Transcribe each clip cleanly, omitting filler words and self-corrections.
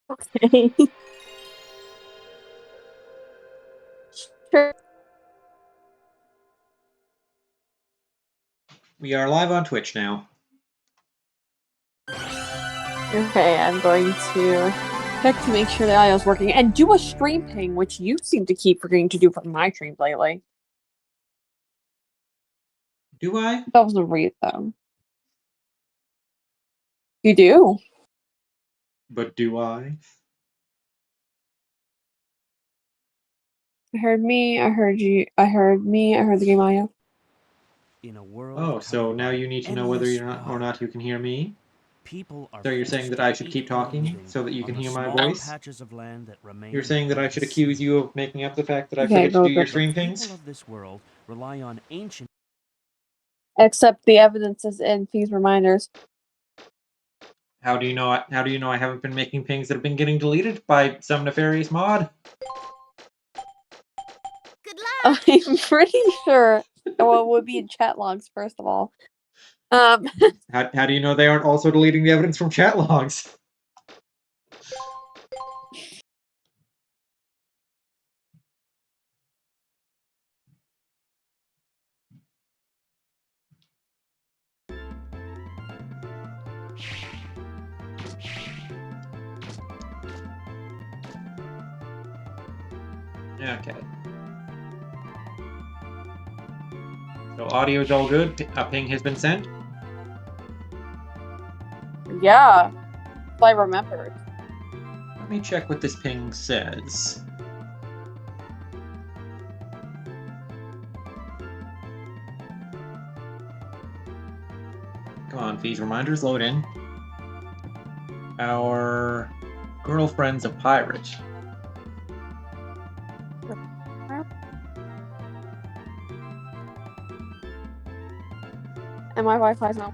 Okay. Sure. We are live on Twitch now. Okay, I'm going to check to make sure the audio is working and do a stream ping, which you seem to keep forgetting to do for my streams lately. Do I? That was a read though. You do. But do I? I heard me, I heard you, I heard me, I heard the game audio. In a world Oh, so now you need to know whether or not you can hear me? People are So you're saying that I should keep talking so that you can hear my voice? You're saying that I should accuse you of making up the fact that I Okay, forget to go do your go. stream pings? of this world rely on ancient Except the evidence is in these reminders. How do you know I haven't been making pings that have been getting deleted by some nefarious mod? Good luck. I'm pretty sure. Well, it would be in chat logs first of all. How do you know they aren't also deleting the evidence from chat logs? Okay. So audio's all good. A ping has been sent. Yeah, I remembered. Let me check what this ping says. Come on, these reminders load in. Our girlfriend's a pirate. And my Wi-Fi's not.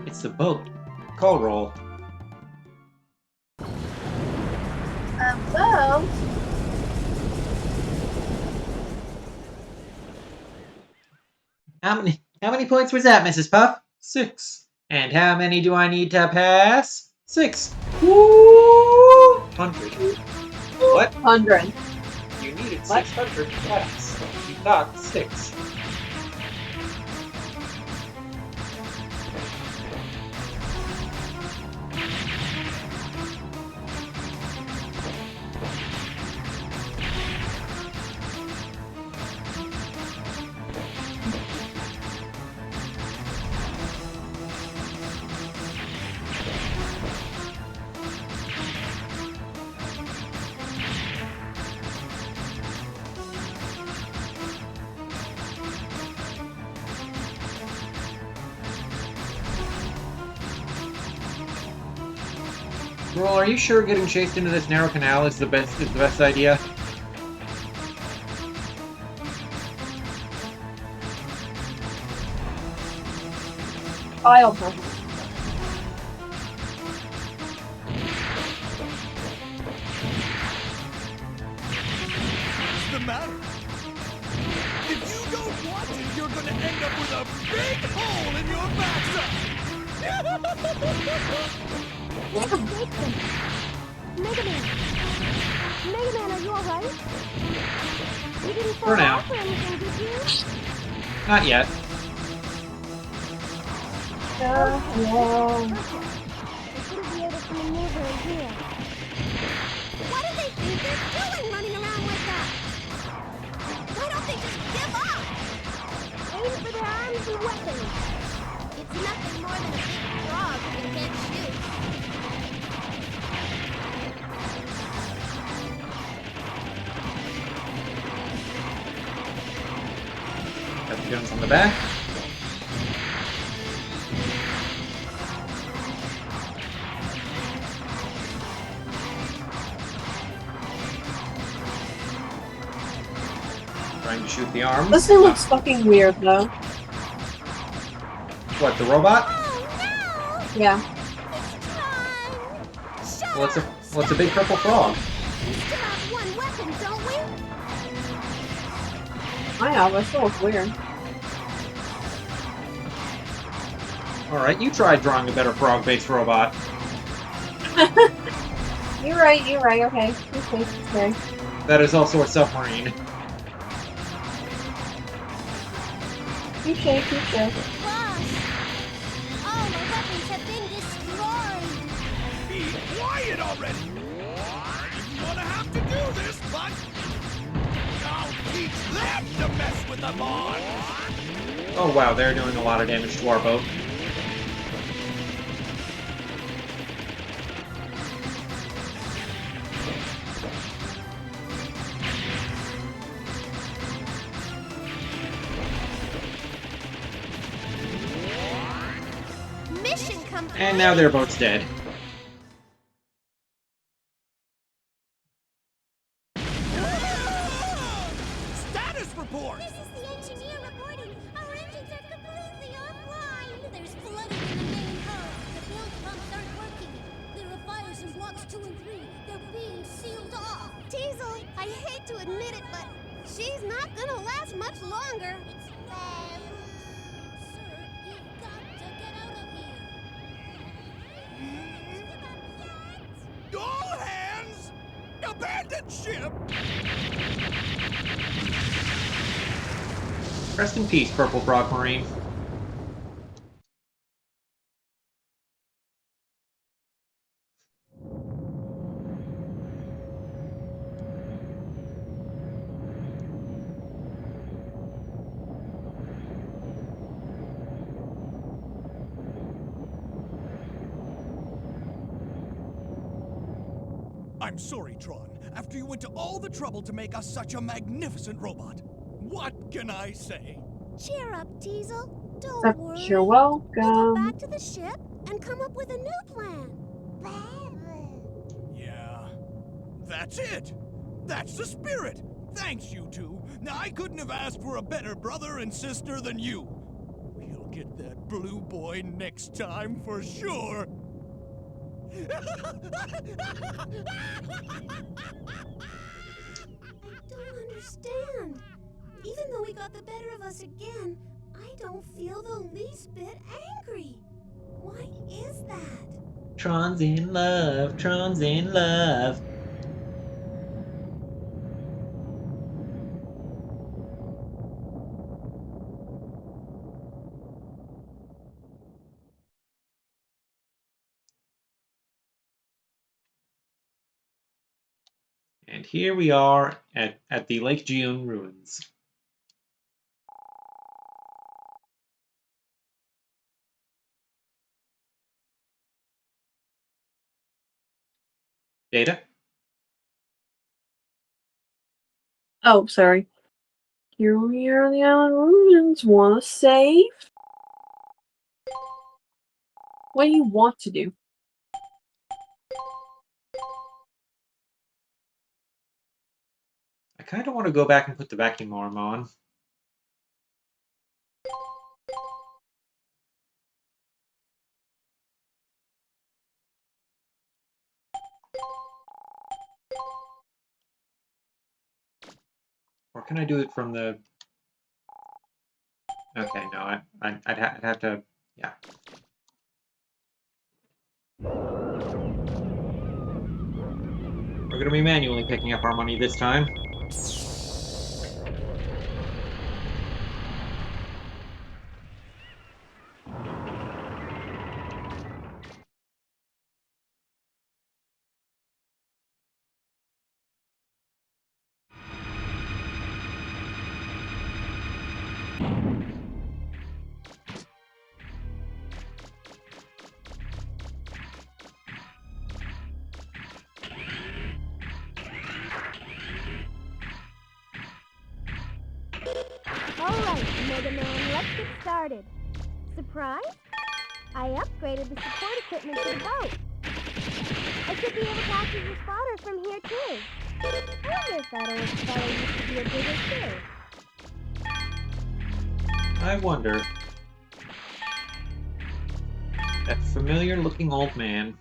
It's the boat. Call roll. Well. How many points was that, Mrs. Puff? 6. And how many do I need to pass? 6. Woo! 100. What? 100. You needed 600 to pass. You got 6. Girl, are you sure getting chased into this narrow canal is the best idea? I don't know. What's the matter? If you don't watch it, you're gonna end up with a big hole in your backside! Mega Man! Mega Man, are you alright? You didn't fall For now. off or anything, did you? Not yet. Yeah. I shouldn't be able to maneuver in here. What do they think they're doing running around like that? Why don't they just give up? Aim for their arms and weapons. It's nothing more than a big frog that can't shoot. Got the guns on the back. Trying to shoot the arms. This thing looks fucking weird though. What, the robot? Oh no! Yeah. It's time! Shut Well, up! it's a big purple frog. We still have one weapon, don't we? I know, but it still looks weird. Alright, you tried drawing a better frog-based robot. You're right, okay. Okay. That is also a submarine. Touche. Boss! All my weapons have been destroyed! Be quiet already! Didn't want to have to do this, but I'll teach them to mess with the boss! Oh wow, they're doing a lot of damage to our boat. Mission complete! And now their boat's dead. Status report! This is the engineer reporting. Our engines are completely offline. There's flooding in the main hull. The build pumps aren't working. There are fires in blocks 2 and 3. They're being sealed off. Teasel, I hate to admit it, but she's not gonna last much longer. Sir, you've got to get out of here. All hands! Abandon ship! Rest in peace, Purple Frogmarine. I'm sorry, Tron. After you went to all the trouble to make us such a magnificent robot. What can I say? Cheer up, Teasel. Don't Except worry. you're We'll go welcome. back to the ship and come up with a new plan. Yeah, that's it. That's the spirit. Thanks, you two. Now, I couldn't have asked for a better brother and sister than you. We'll get that blue boy next time for sure. I don't understand. Even though he got the better of us again, I don't feel the least bit angry. Why is that? Tron's in love, Tron's in love. And here we are at the Lake Jiun ruins. Data? Oh, sorry. Here we are on the island ruins. Wanna save? What do you want to do? I kind of want to go back and put the vacuum arm on. Or can I do it from the... Okay, no, I'd have to... Yeah. We're going to be manually picking up our money this time. Alright, Mega Man, let's get started. Surprise? I upgraded the support equipment to the boat. I should be able to access your spotter from here, too. I wonder if that old fellow used to be a bigger too. I wonder. That familiar-looking old man.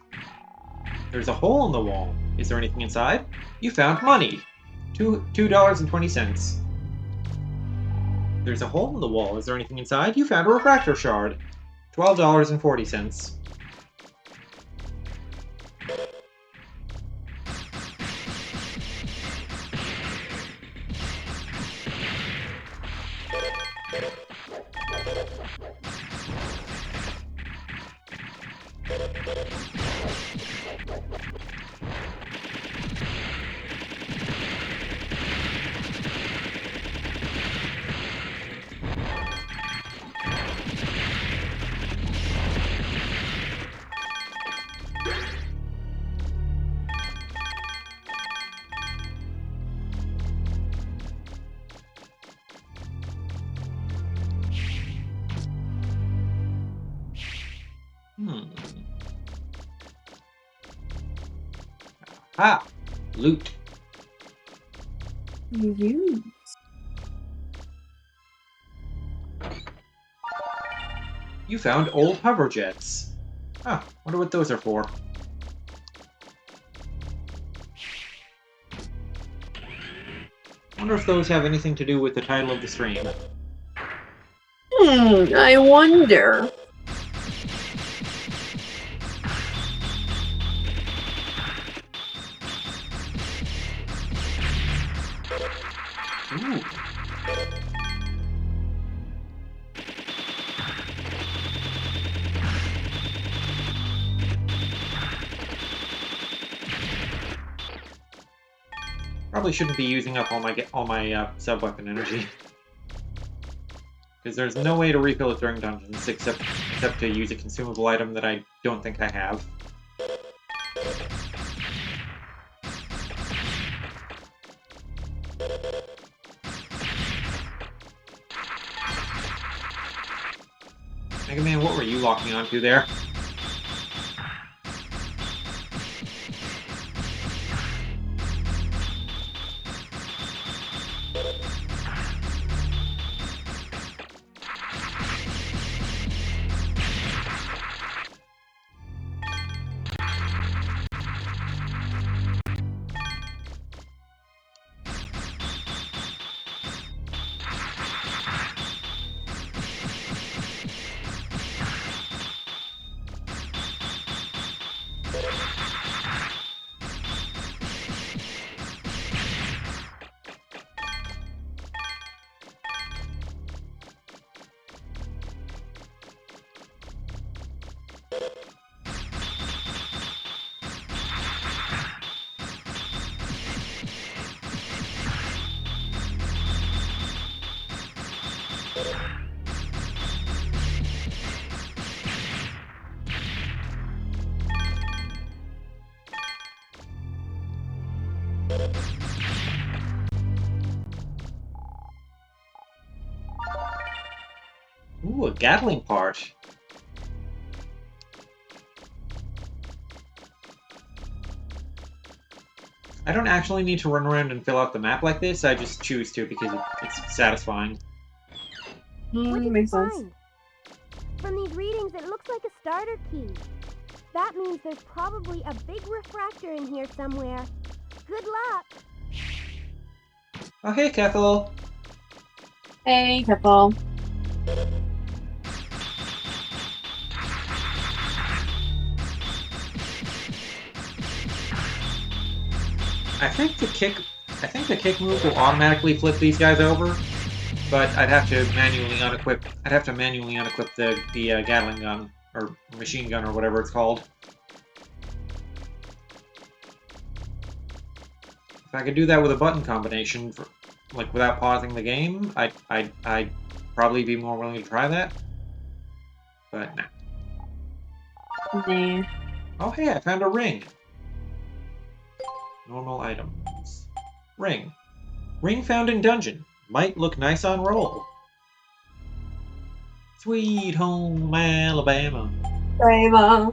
There's a hole in the wall. Is there anything inside? You found money. $2.20. There's a hole in the wall. Is there anything inside? You found a refractor shard. $12.40. Ah, loot. You. You found old hover jets. Huh, wonder what those are for. Wonder if those have anything to do with the title of the stream. I wonder. Ooh. Probably shouldn't be using up all my sub-weapon energy. Because there's no way to refill it during dungeons except to use a consumable item that I don't think I have. Mega Man, what were you locking onto there? Ooh, a Gatling part. I don't actually need to run around and fill out the map like this, I just choose to because it's satisfying. What did you Makes sense. find? From these readings, it looks like a starter key. That means there's probably a big refractor in here somewhere. Good luck! Oh, hey, Kethel. Hey, Kipple. I think the kick move will automatically flip these guys over, but I'd have to manually unequip the Gatling gun or machine gun or whatever it's called. If I could do that with a button combination, like without pausing the game, I'd probably be more willing to try that. But nah. Nah. Oh hey, I found a ring. Normal items. Ring. Ring found in dungeon. Might look nice on roll. Sweet home Alabama. Grandma.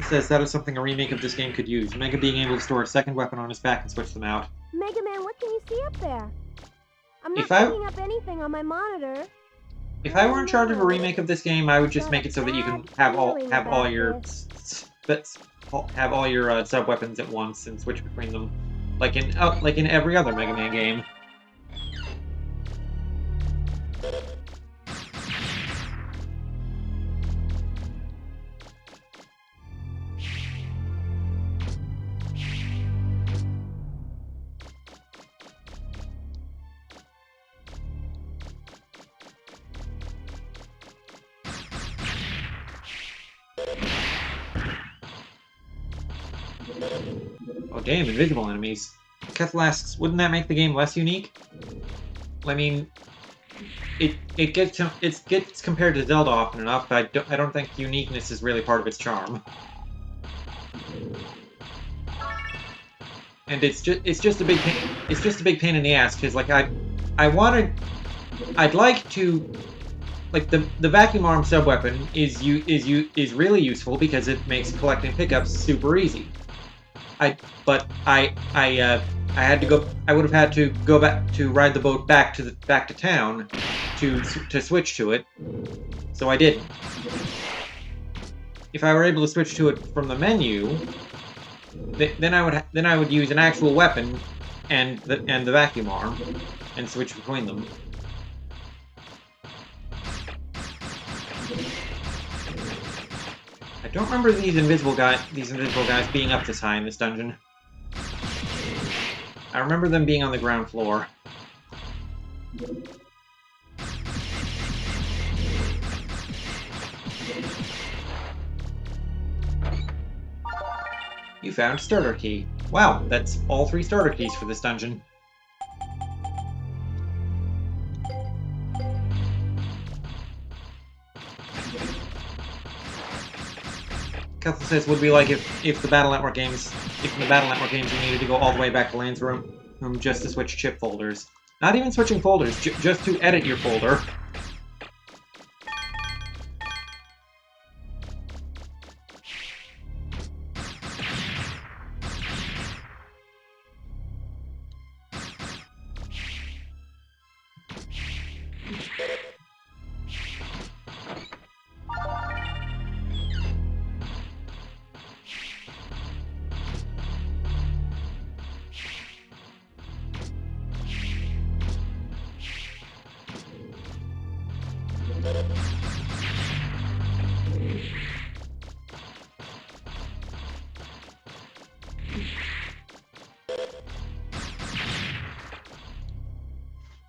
says that is something a remake of this game could use. Mega being able to store a second weapon on his back and switch them out. Mega Man, what can you see up there? I'm not If I- picking up anything on my monitor. If I were in charge of a remake of this game, I would just make it so that you can have all your sub weapons at once and switch between them, like in every other Mega Man game. Oh damn, invisible enemies. Kethel asks, wouldn't that make the game less unique? I mean, it gets compared to Zelda often enough, but I don't think uniqueness is really part of its charm. And it's just a big pain in the ass because like I'd like to like the vacuum arm sub weapon is really useful because it makes collecting pickups super easy. I had to go. I would have had to go back to ride the boat back to town to switch to it. So I didn't. If I were able to switch to it from the menu, then I would use an actual weapon and the vacuum arm and switch between them. I don't remember these invisible guys being up this high in this dungeon. I remember them being on the ground floor. You found starter key. Wow, that's all 3 starter keys for this dungeon. Kethel says, would be like if the Battle Network games, you needed to go all the way back to Lane's room just to switch chip folders. Not even switching folders, just to edit your folder.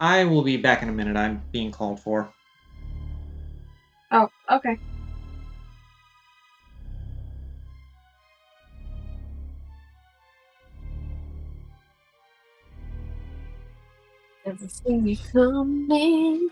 I will be back in a minute. I'm being called for. Oh, okay. Everything you coming.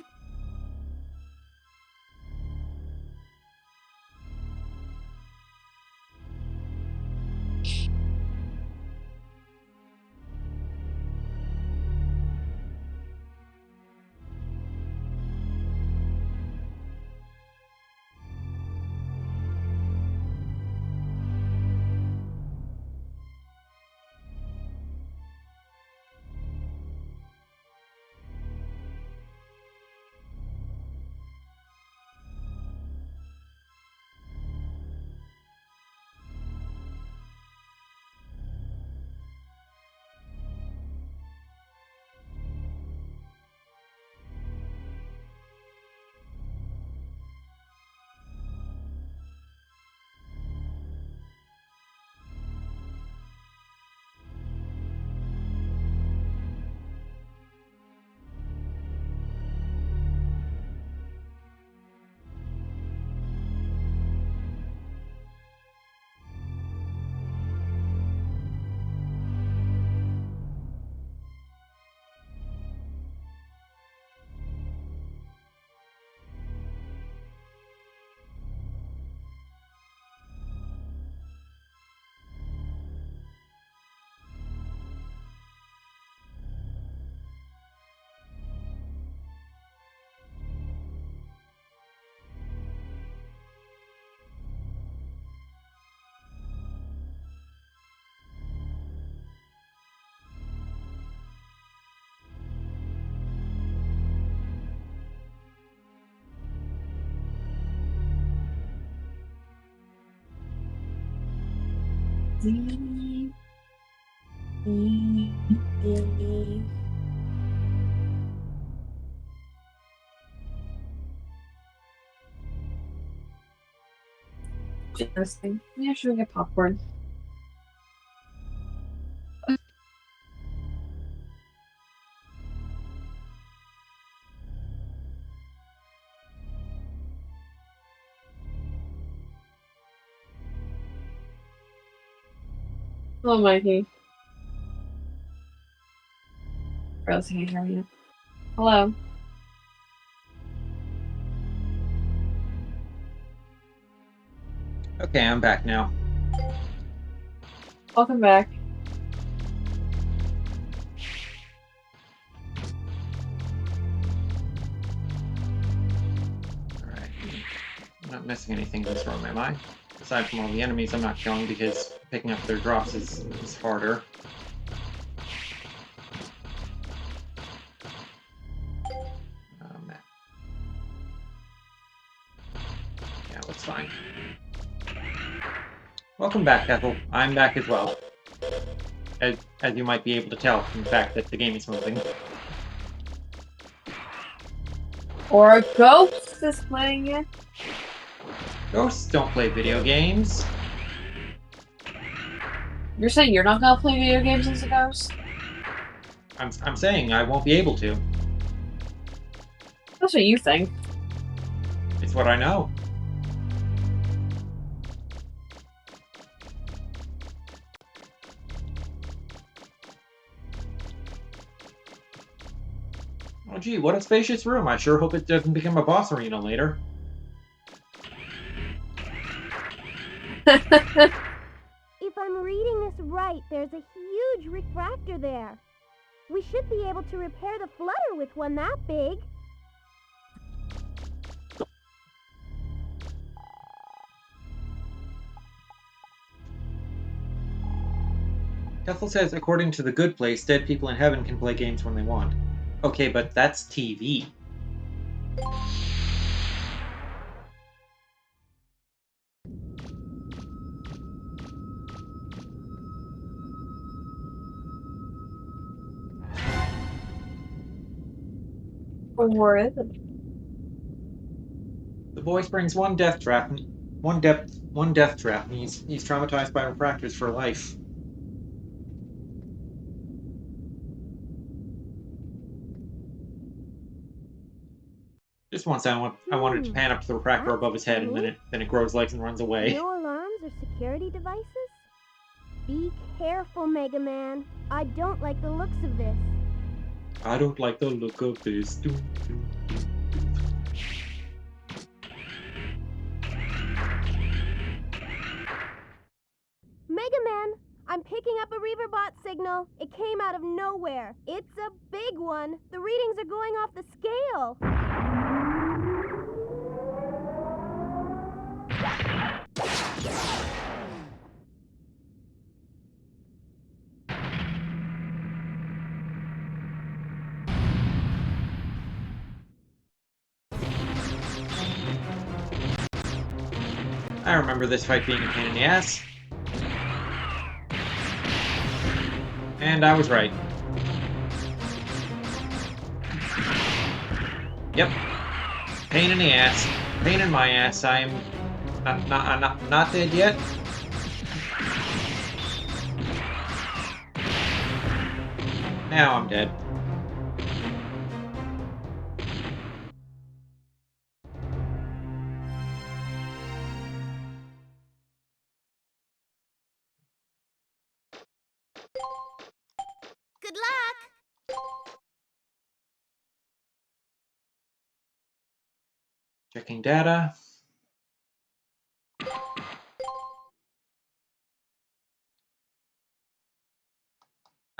D E D. Interesting. Yeah, should we get popcorn? Hello, Mikey. Or else I can't hear you. Hello. Okay, I'm back now. Welcome back. Alright. I'm not missing anything in this room, am I? Aside from all the enemies I'm not killing because picking up their drops is harder. Map. Yeah, looks fine. Welcome back, Ethel. I'm back as well. As you might be able to tell from the fact that the game is moving. Or a ghost is playing it. Ghosts don't play video games. You're saying you're not gonna play video games as a ghost? I'm saying I won't be able to. That's what you think. It's what I know. Oh gee, what a spacious room. I sure hope it doesn't become a boss arena later. If I'm reading this right, there's a huge refractor there. We should be able to repair the flutter with one that big. Ethel says, according to the good place, dead people in heaven can play games when they want. Okay, but that's TV. Where is it? The boy springs one death trap, and he's traumatized by refractors for life. Just once I wanted to pan up to the refractor above his head, and then it grows legs and runs away. No alarms or security devices? Be careful, Mega Man. I don't like the looks of this. I don't like the look of this. Doom, doom, doom, doom. Mega Man, I'm picking up a Reaverbot signal. It came out of nowhere. It's a big one. The readings are going off the scale. I remember this fight being a pain in the ass. And I was right. Yep. Pain in the ass. Pain in my ass. I'm not dead yet. Now I'm dead. Good luck! Checking data.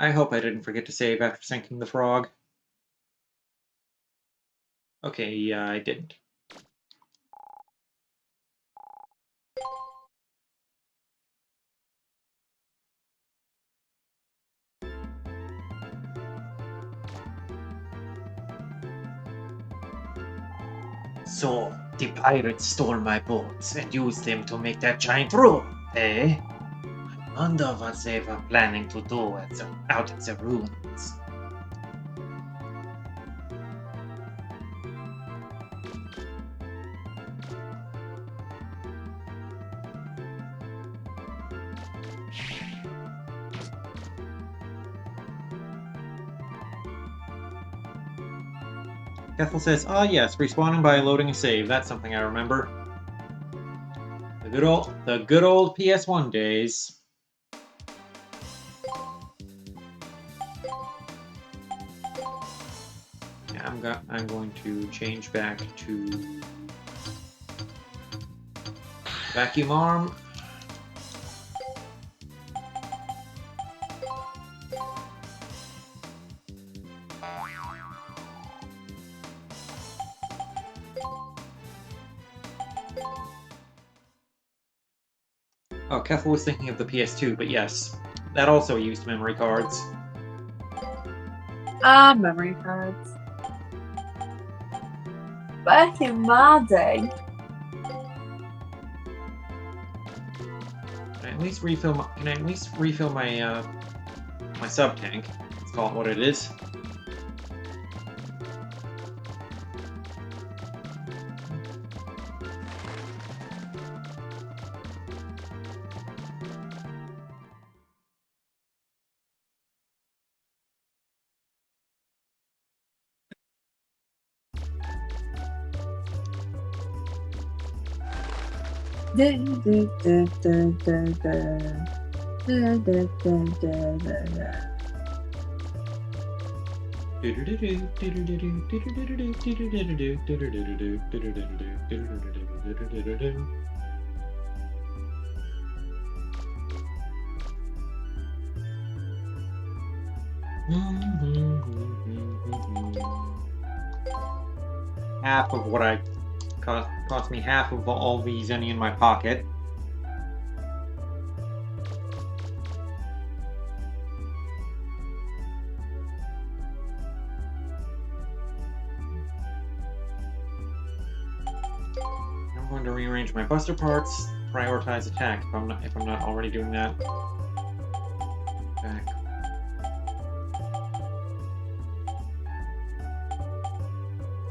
I hope I didn't forget to save after sinking the frog. Okay, yeah, I didn't. So, the pirates stole my boats and used them to make that giant room, eh? wonder what they were planning to do out at the ruins. Kethel says, "Ah yes, respawning by loading a save. That's something I remember. The good old PS1 days." Yeah, I'm going to change back to vacuum arm. Oh, Keffel was thinking of the PS2, but yes, that also used memory cards. Memory cards. Back in my day. Can I at least refill my my sub tank? Let's call it what it is. Half of what I cost me half of all the zenny in my pocket. I'm going to rearrange my buster parts, prioritize attack if I'm not already doing that. Back.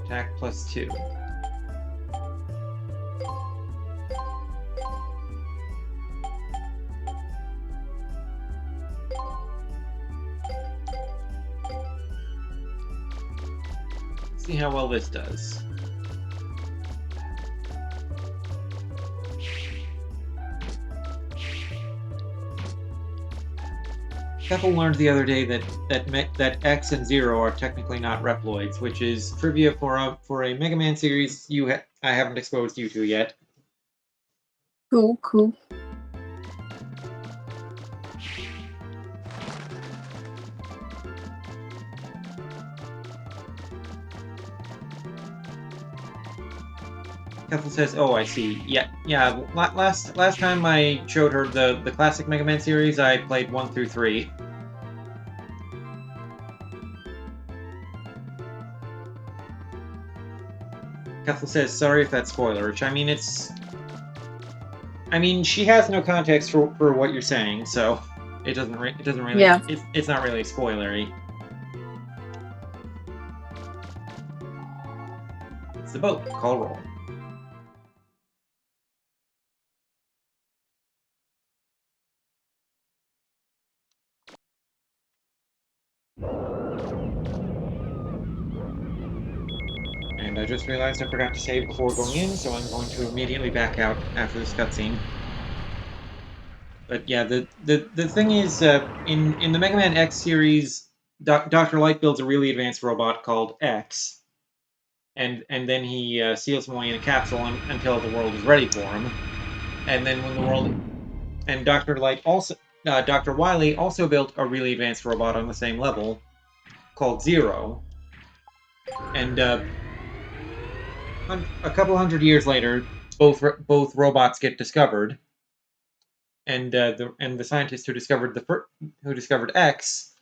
Attack +2. See how well this does. Keppel learned the other day that X and Zero are technically not Reploids, which is trivia for a Mega Man series I haven't exposed you to yet. Cool, cool. Keppel says, "Oh, I see. Yeah. Last time I showed her the classic Mega Man series, I played 1 through 3. Keppel says, "Sorry if that's spoilerish. I mean, she has no context for what you're saying, so it doesn't really. Yeah. It's not really spoilery. It's the boat. Call roll." And I just realized I forgot to save before going in, so I'm going to immediately back out after this cutscene. But yeah, the thing is, in the Mega Man X series, Dr. Light builds a really advanced robot called X, and then he seals him away in a capsule until the world is ready for him. And then when the world and Dr. Wily also built a really advanced robot on the same level called Zero. And a couple hundred years later, both robots get discovered, and the scientist who discovered X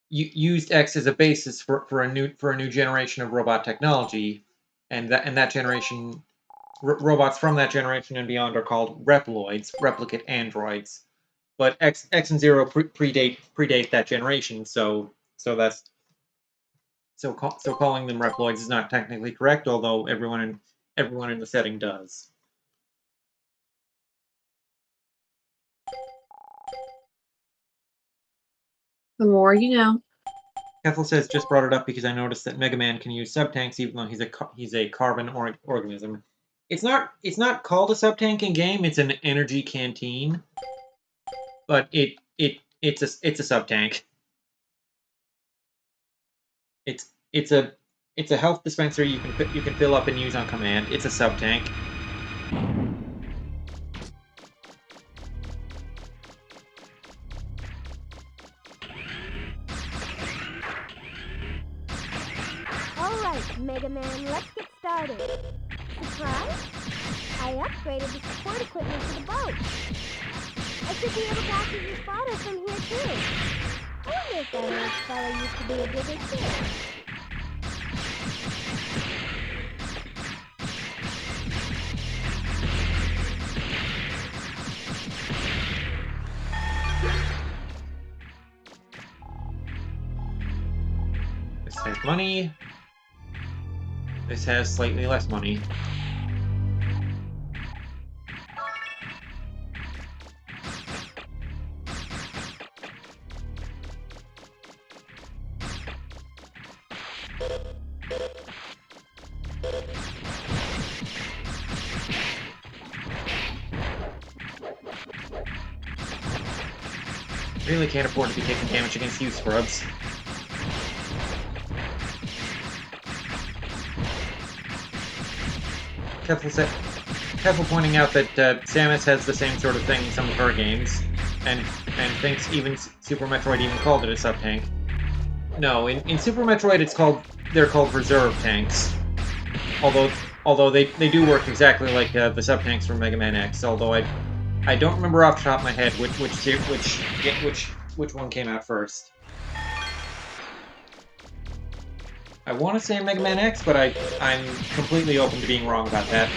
used X as a basis for a new generation of robot technology, and that generation, robots from that generation and beyond are called Reploids, replicate androids. but X and Zero predate that generation, so calling them Reploids is not technically correct, although everyone in the setting does. The more you know. Kethel says, just brought it up because I noticed that Mega Man can use sub-tanks even though he's a carbon organism. It's not called a sub-tank in game, it's an energy canteen. But it's a sub-tank. It's a health dispenser you can fill up and use on command. It's a sub-tank. Alright, Mega Man, let's get started. Surprise? I upgraded the support equipment to the boat. I should be able to access your spotter from here, too. I wonder if that old fellow used to be a digger, too. This has money. This has slightly less money. Really can't afford to be taking damage against you, scrubs. Keffel pointing out that Samus has the same sort of thing in some of her games, and thinks even Super Metroid even called it a sub-tank. No, in Super Metroid they're called reserve tanks. Although they do work exactly like the sub-tanks from Mega Man X, although I don't remember off the top of my head which one came out first. I want to say Mega Man X, but I'm completely open to being wrong about that.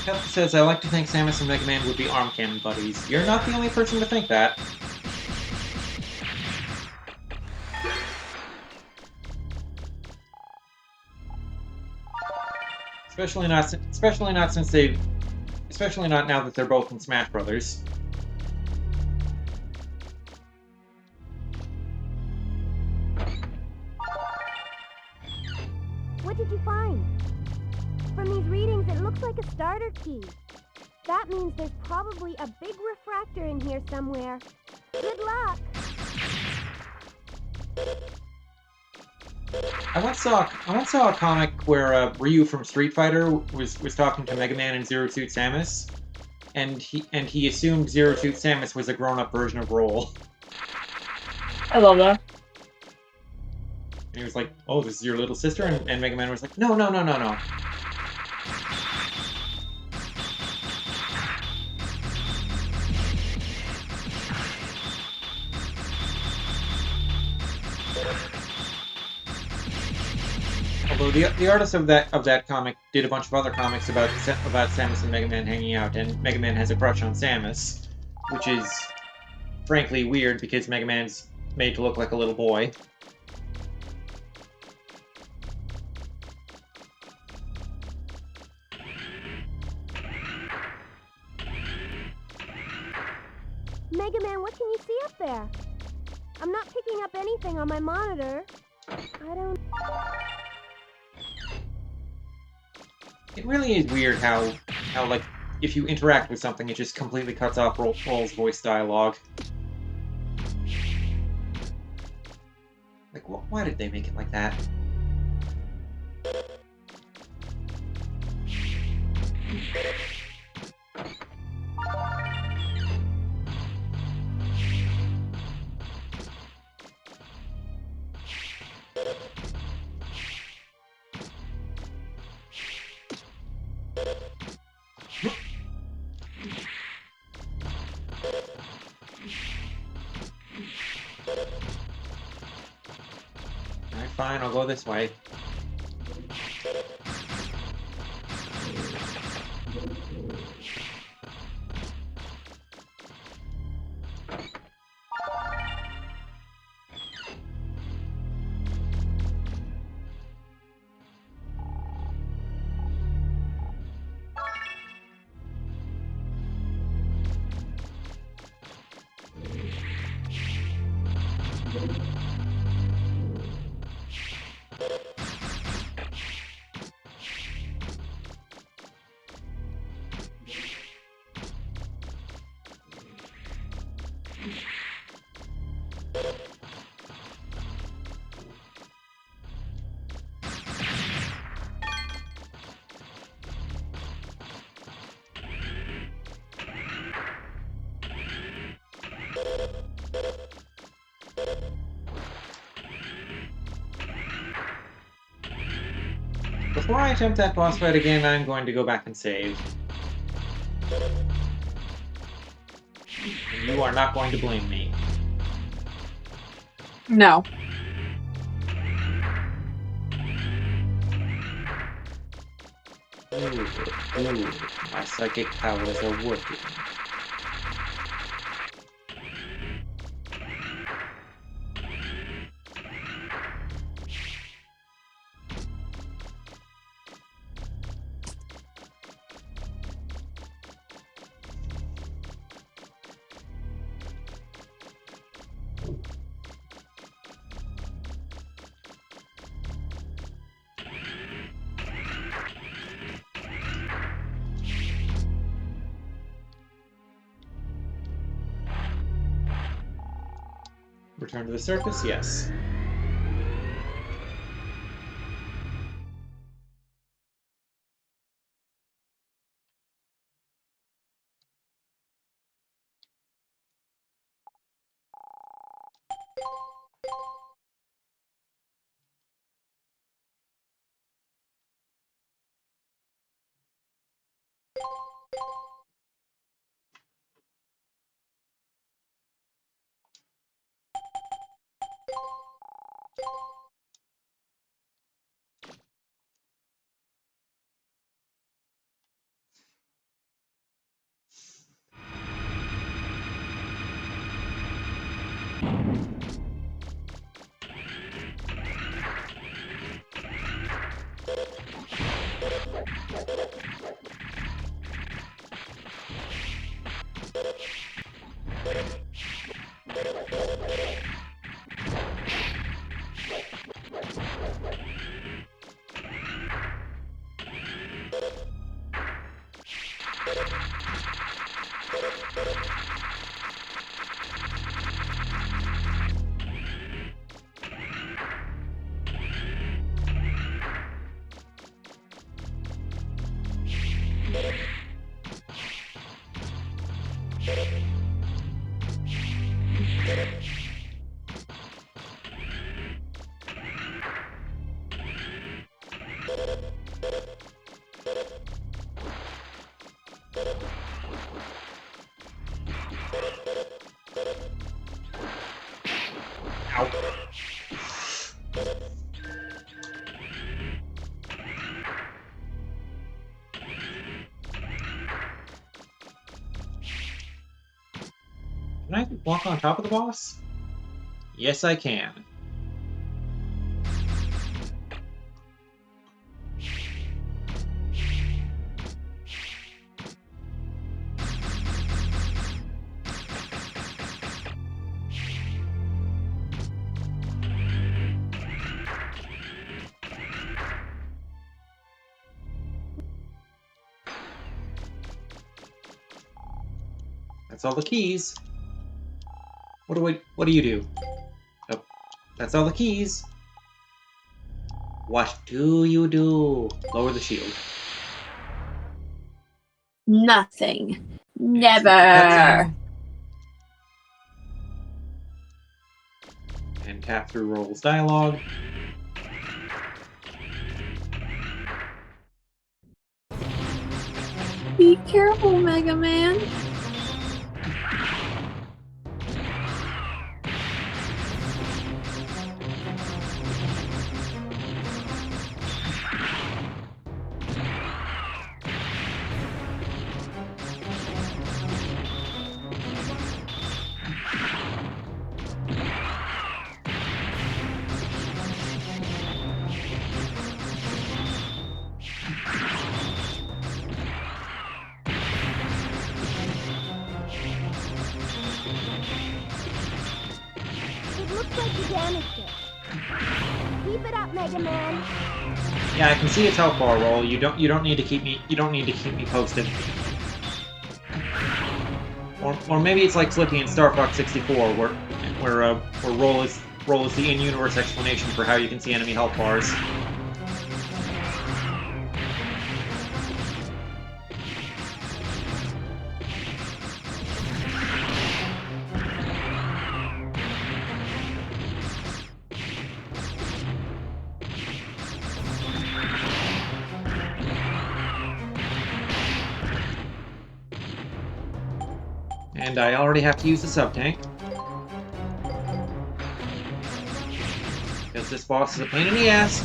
Kefka says, I like to think Samus and Mega Man would be arm cannon buddies. You're not the only person to think that. Especially not now that they're both in Smash Brothers. What did you find? From these readings, it looks like a starter key. That means there's probably a big refractor in here somewhere. Good luck! I once saw a comic where Ryu from Street Fighter was talking to Mega Man and Zero Suit Samus, and he assumed Zero Suit Samus was a grown-up version of Roll. I love that. And he was like, "Oh, this is your little sister," and Mega Man was like, "No, no, no, no, no." Although the artist of that comic did a bunch of other comics about Samus and Mega Man hanging out, and Mega Man has a crush on Samus, which is frankly weird because Mega Man's made to look like a little boy. Mega Man, what can you see up there? I'm not picking up anything on my monitor. I don't... It really is weird how like if you interact with something, it just completely cuts off Roll's voice dialogue. Like, why did they make it like that? Alright, fine, I'll go this way. Before I attempt that boss fight again, I'm going to go back and save. And you are not going to blame me. No. Ooh, my psychic powers are working. Return to the surface? Yes. Can I walk on top of the boss? Yes, I can. That's all the keys. What do you do? Oh, that's all the keys. What do you do? Lower the shield. Nothing. And skip the Never. cutscene. And tap through Roll's dialogue. Be careful, Mega Man. It looks like you damaged it. Keep it up, Mega Man. Yeah, I can see its health bar roll. You don't need to keep me posted. Or maybe it's like Slippy in Star Fox 64, where roll is the in-universe explanation for how you can see enemy health bars. And I already have to use the sub-tank. Because this boss is a pain in the ass.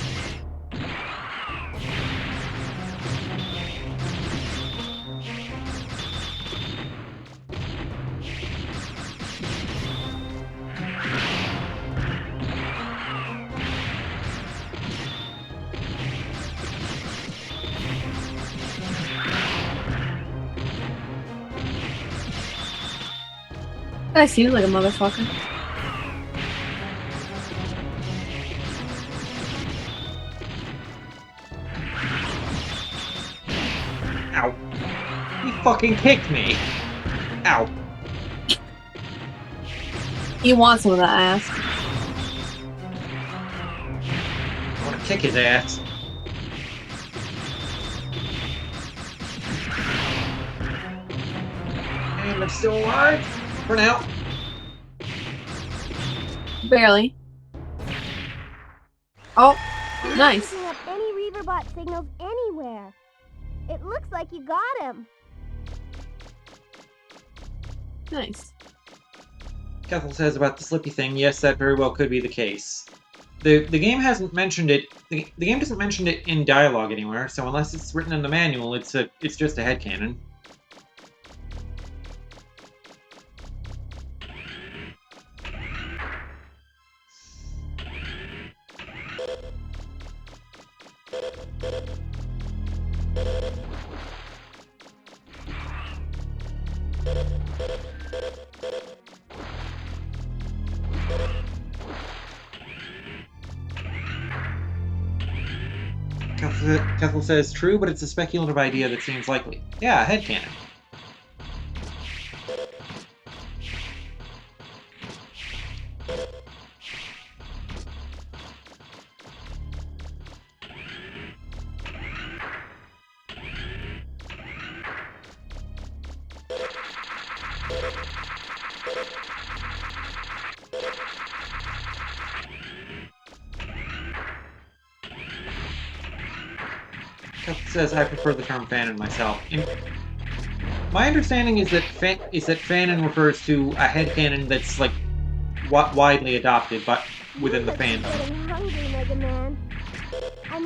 I seem like a motherfucker. Ow. He fucking kicked me! Ow. You want some of that ass. I want to kick his ass. And I'm still alive! For now. Barely. Oh, You're nice. not picking up any Reaverbot signals anywhere. It looks like you got him. Nice. Kethel says about the Slippy thing, yes, that very well could be the case. The game hasn't mentioned it. The game doesn't mention it in dialogue anywhere, so unless it's written in the manual, it's just a headcanon. Kethel says, true, but it's a speculative idea that seems likely. Yeah, headcanon. Kethel says, I prefer the term fanon myself. My understanding is that fanon refers to a headcanon that's like widely adopted, but within the fandom. Getting hungry, Mega Man.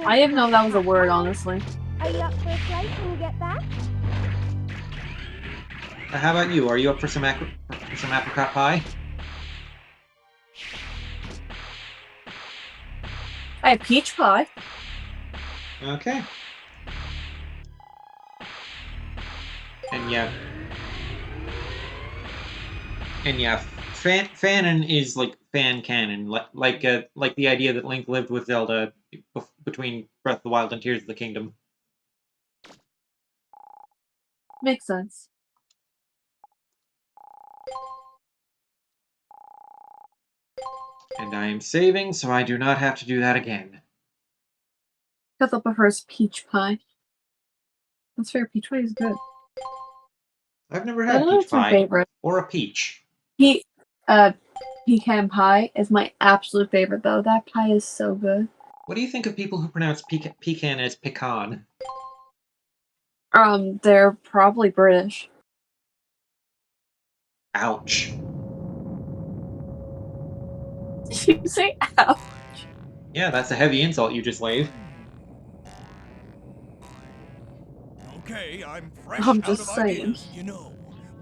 I didn't know that was a word, honestly. Are you up for a slice when you get back? How about you? Are you up for some for some apricot pie? I have peach pie. Okay. And yeah, fanon is like fan canon, like the idea that Link lived with Zelda between Breath of the Wild and Tears of the Kingdom. Makes sense. And I am saving, so I do not have to do that again. Kethel prefers peach pie. That's fair. Peach pie is good. I've never I had don't know peach if it's my pie favorite. or a peach. Pecan pie is my absolute favorite, though. That pie is so good. What do you think of people who pronounce pecan as pecan? They're probably British. Ouch. Did you say ouch? Yeah, that's a heavy insult you just laid. Okay, I'm fresh I'm out just of saying. ideas. You know,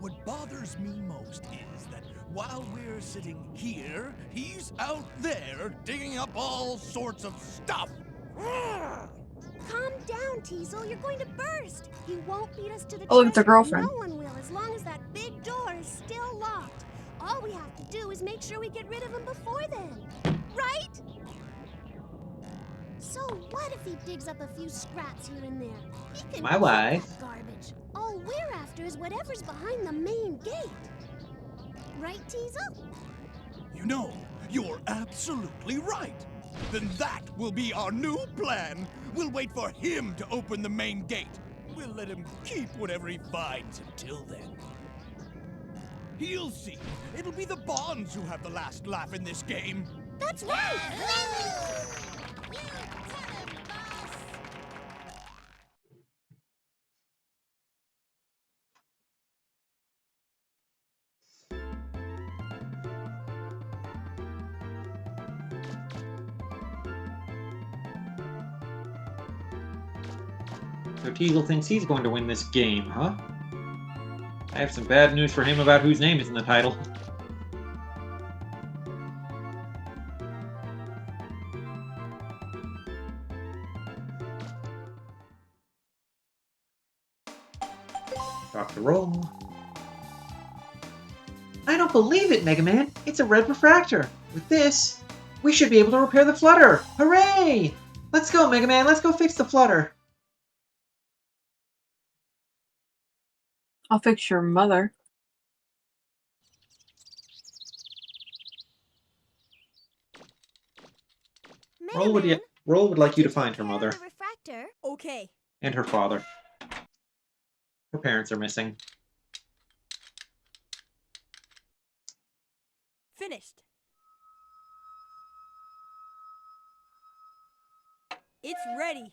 what bothers me most is that while we're sitting here, he's out there digging up all sorts of stuff. Calm down, Teasel. You're going to burst. He won't beat us to the Oh, look, it's her treasure. girlfriend. No one will, as long as that big door is still locked. All we have to do is make sure we get rid of him before then. Right? So what if he digs up a few scraps here and there? He can My keep wife. that garbage. All we're after is whatever's behind the main gate. Right, Teasel? You know, you're absolutely right. Then that will be our new plan. We'll wait for him to open the main gate. We'll let him keep whatever he finds until then. He'll see. It'll be the Bonds who have the last laugh in this game. That's right. So Teasel thinks he's going to win this game, huh? I have some bad news for him about whose name is in the title. Drop the roll. I don't believe it, Mega Man! It's a red refractor! With this, we should be able to repair the flutter! Hooray! Let's go, Mega Man! Let's go fix the flutter! I'll fix your mother. Mega Roll would like you to take find her care of mother. the refractor? Okay. And her father. Her parents are missing. Finished. It's ready.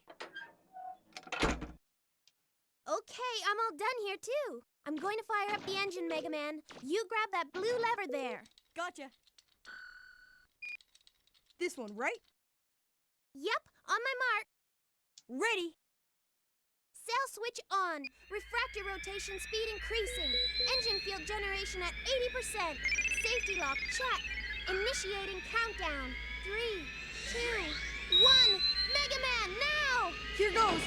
Okay, I'm all done here too. I'm going to fire up the engine, Mega Man. You grab that blue lever there. Gotcha. This one, right? Yep, on my mark. Ready. Sail switch on. Refractor rotation speed increasing. Engine field generation at 80%. Safety lock check. Initiating countdown. 3, 2, 1. Mega Man, now! Here goes.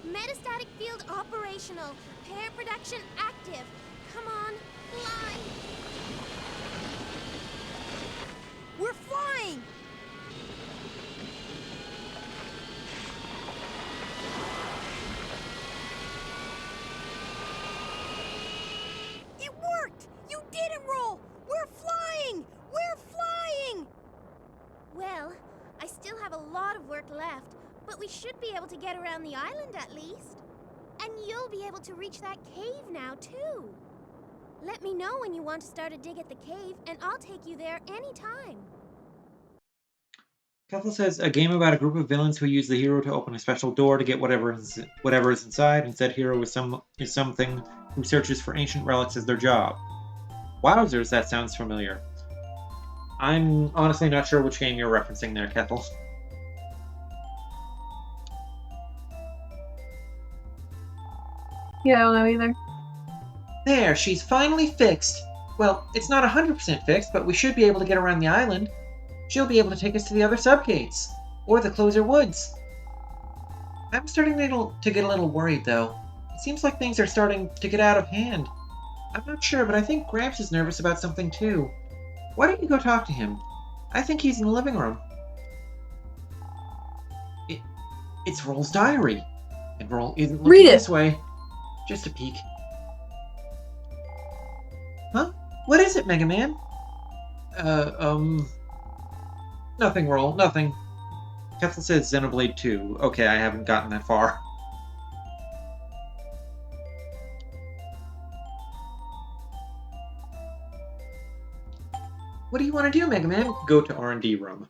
Metastatic field operational. Pair production active. Come on, fly. We're flying. It worked. You didn't roll. We're flying. We're flying. Well, I still have a lot of work left, but we should be able to get around the island at least. And you'll be able to reach that cave now, too. Let me know when you want to start a dig at the cave, and I'll take you there anytime. Kethel says a game about a group of villains who use the hero to open a special door to get whatever is inside, and said hero is something who searches for ancient relics as their job. Wowzers, that sounds familiar. I'm honestly not sure which game you're referencing there, Kethel. Yeah, I don't know either. There, she's finally fixed. Well, it's not 100% fixed, but we should be able to get around the island. She'll be able to take us to the other subgates, or the Closer Woods. I'm starting to get a little worried, though. It seems like things are starting to get out of hand. I'm not sure, but I think Gramps is nervous about something too. Why don't you go talk to him? I think he's in the living room. It's Roll's diary. And Roll isn't looking Read it. this way. Just a peek. Huh? What is it, Mega Man? Nothing, Roll, nothing. Kethel says Xenoblade 2. Okay, I haven't gotten that far. What do you want to do, Mega Man? Go to R&D room.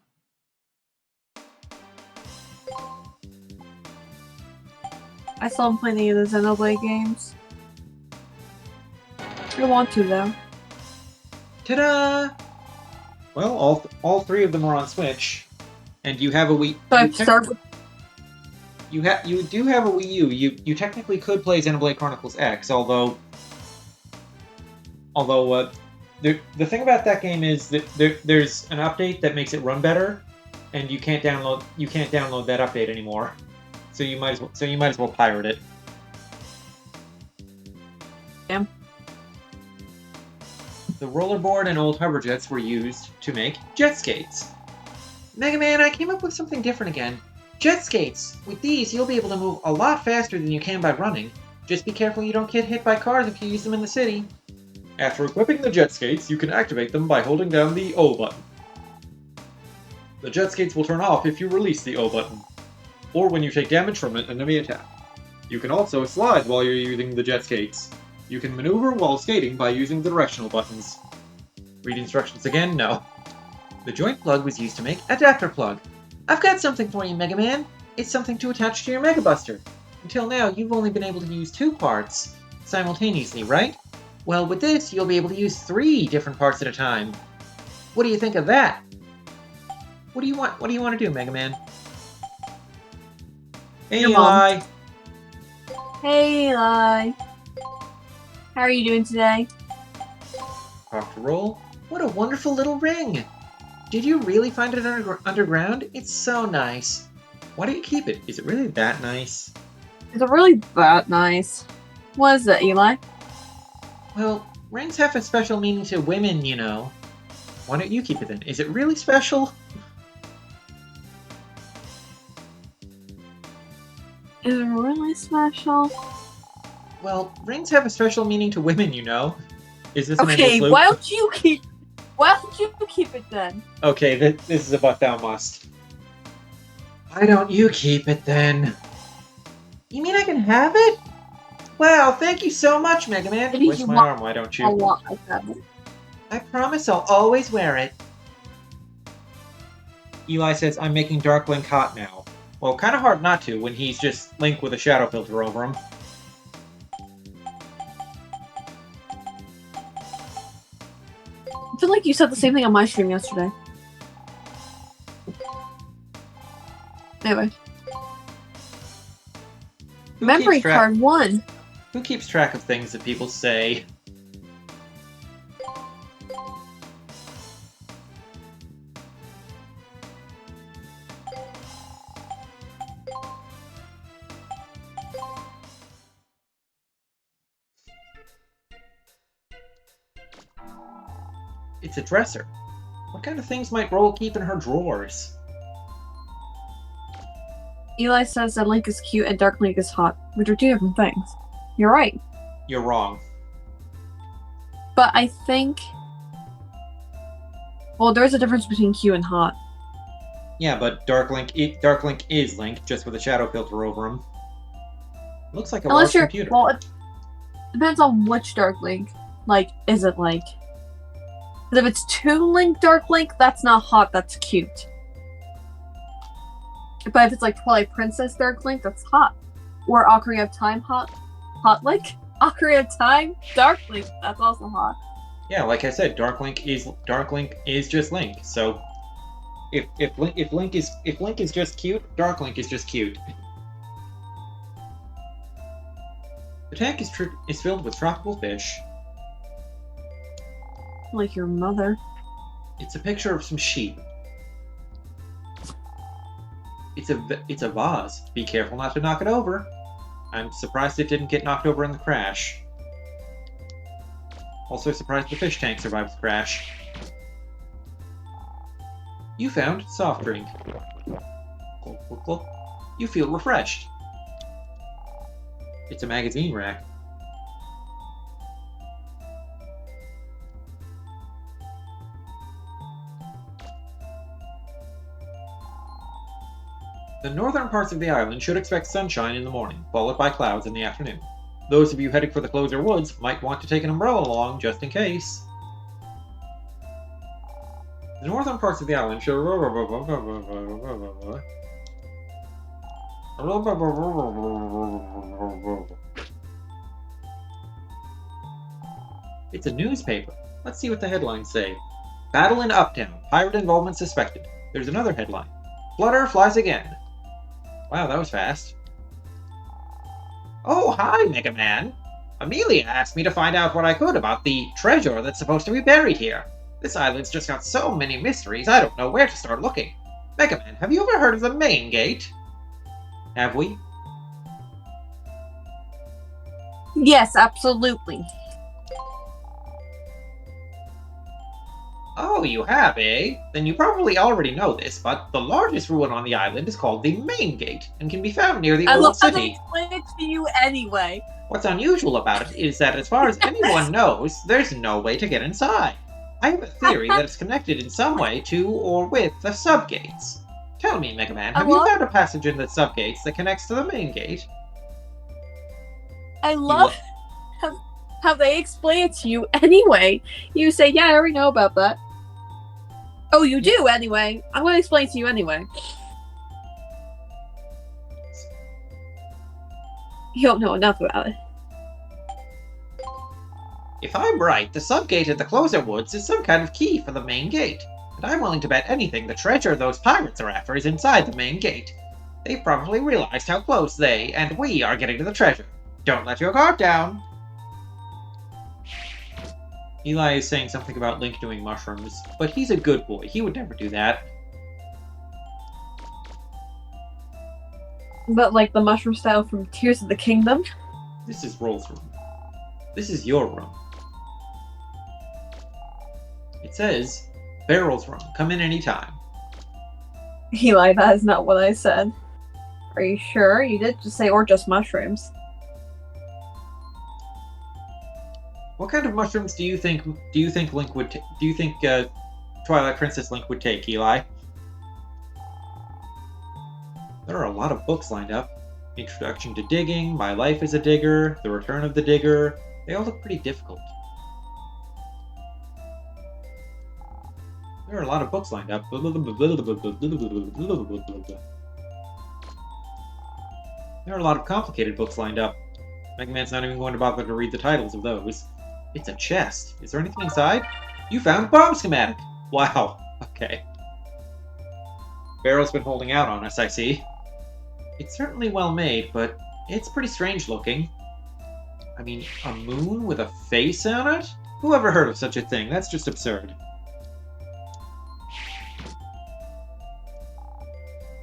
I still haven't played any of the Xenoblade games. I want to, though. Ta-da! Well, all three of them are on Switch, and you have a Wii. So I start with You do have a Wii U. You technically could play Xenoblade Chronicles X, although the thing about that game is that there's an update that makes it run better, and you can't download that update anymore. So you might as well pirate it. Damn. The rollerboard and old hover jets were used to make jet skates. Mega Man, I came up with something different again. Jet skates! With these, you'll be able to move a lot faster than you can by running. Just be careful you don't get hit by cars if you use them in the city. After equipping the jet skates, you can activate them by holding down the O button. The jet skates will turn off if you release the O button, or when you take damage from an enemy attack. You can also slide while you're using the jet skates. You can maneuver while skating by using the directional buttons. Read instructions again? No. The joint plug was used to make adapter plug. I've got something for you, Mega Man. It's something to attach to your Mega Buster. Until now, you've only been able to use 2 parts simultaneously, right? Well, with this, you'll be able to use 3 different parts at a time. What do you think of that? What do you want to do, Mega Man? Hey, Your mom. Eli. Hey, Eli. How are you doing today? Talk to Roll. What a wonderful little ring! Did you really find it underground? It's so nice. Why do you keep it? Is it really that nice? Is it really that nice? What is it, Eli? Well, rings have a special meaning to women, you know. Why don't you keep it then? Is it really special? Is it really special? Well, rings have a special meaning to women, you know. Is this an Okay, endless loop? why don't you keep it then? Okay, this is a but thou must. Why don't you keep it then? You mean I can have it? Wow, thank you so much, Mega Man. Maybe Twist you my want arm, why don't A you? lot like that. I promise I'll always wear it. Eli says, I'm making Dark Link hot now. Well, kind of hard not to when he's just Link with a shadow filter over him. I feel like you said the same thing on my stream yesterday. Anyway. Who Memory keeps track- card 1. Who keeps track of things that people say? It's a dresser. What kind of things might Roll keep in her drawers? Eli says that Link is cute and Dark Link is hot, which are 2 different things. You're right. You're wrong. But I think... Well, there's a difference between cute and hot. Yeah, but Dark Link is Link, just with a shadow filter over him. Looks like a large Unless you're... computer. Well, it depends on which Dark Link. Like, is it like... Because if it's 2 Link Dark Link, that's not hot, that's cute. But if it's like Twilight Princess Dark Link, that's hot. Or Ocarina of Time hot Link. Ocarina of Time Dark Link, that's also hot. Yeah, like I said, Dark Link is just Link. So if Link is just cute, Dark Link is just cute. The tank is filled with tropical fish. Like your mother. It's a picture of some sheep. It's a vase. Be careful not to knock it over. I'm surprised it didn't get knocked over in the crash. Also surprised the fish tank survived the crash. You found soft drink. Gulp, gulp, gulp. You feel refreshed. It's a magazine rack. The northern parts of the island should expect sunshine in the morning, followed by clouds in the afternoon. Those of you heading for the closer woods might want to take an umbrella along just in case. The northern parts of the island should... It's a newspaper. Let's see what the headlines say. Battle in Uptown. Pirate involvement suspected. There's another headline. Flutter flies again. Wow, that was fast. Oh, hi, Mega Man. Amelia asked me to find out what I could about the treasure that's supposed to be buried here. This island's just got so many mysteries, I don't know where to start looking. Mega Man, have you ever heard of the main gate? Have we? Yes, absolutely. Oh, you have, eh? Then you probably already know this, but the largest ruin on the island is called the Main Gate, and can be found near the I old love how they city. explain it to you anyway. What's unusual about it is that as far as anyone knows, there's no way to get inside. I have a theory that it's connected in some way to or with the subgates. Tell me, Mega Man, have you found a passage in the subgates that connects to the main gate? I love how they explain it to you anyway. You say, yeah, I already know about that. Oh, you do anyway. I'm going to explain it to you anyway. You don't know enough about it. If I'm right, the subgate at the Closer Woods is some kind of key for the main gate, and I'm willing to bet anything the treasure those pirates are after is inside the main gate. They've probably realized how close they and we are getting to the treasure. Don't let your guard down. Eli is saying something about Link doing mushrooms, but he's a good boy. He would never do that. But like the mushroom style from Tears of the Kingdom? This is Roll's room. This is your room. It says, Barrel's room. Come in anytime. Eli, that is not what I said. Are you sure? You did just say, or just mushrooms. What kind of mushrooms do you think Link would do you think Twilight Princess Link would take, Eli? There are a lot of books lined up. Introduction to Digging, My Life as a Digger, The Return of the Digger. They all look pretty difficult. There are a lot of books lined up. There are a lot of complicated books lined up. Mega Man's not even going to bother to read the titles of those. It's a chest. Is there anything inside? You found a bomb schematic! Wow. Okay. Barrel's been holding out on us, I see. It's certainly well made, but it's pretty strange looking. I mean, a moon with a face on it? Who ever heard of such a thing? That's just absurd.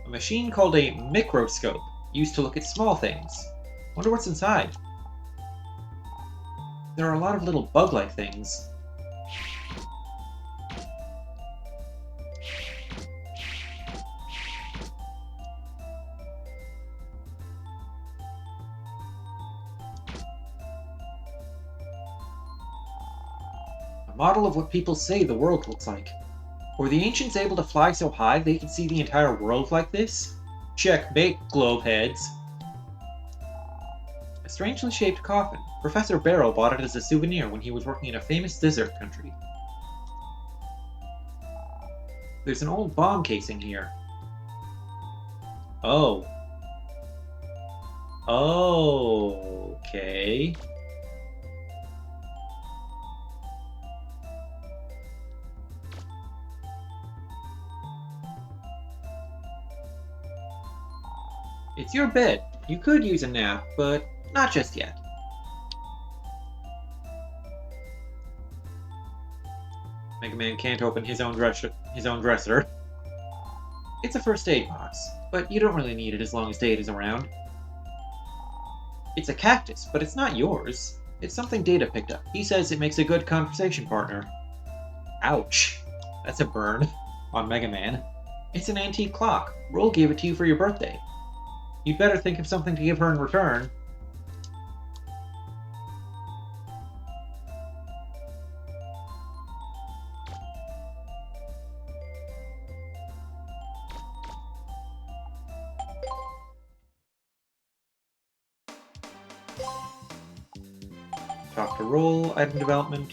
A machine called a microscope, used to look at small things. Wonder what's inside. There are a lot of little bug-like things. A model of what people say the world looks like. Were the ancients able to fly so high they could see the entire world like this? Checkmate, globe heads. A strangely shaped coffin. Professor Barrow bought it as a souvenir when he was working in a famous desert country. There's an old bomb casing here. Oh. Oh, okay. It's your bed. You could use a nap, but not just yet. Mega Man can't open his own dresser. It's a first aid box, but you don't really need it as long as Data's around. It's a cactus, but it's not yours. It's something Data picked up. He says it makes a good conversation partner. Ouch. That's a burn on Mega Man. It's an antique clock. Roll gave it to you for your birthday. You'd better think of something to give her in return. Talk to Roll, item development.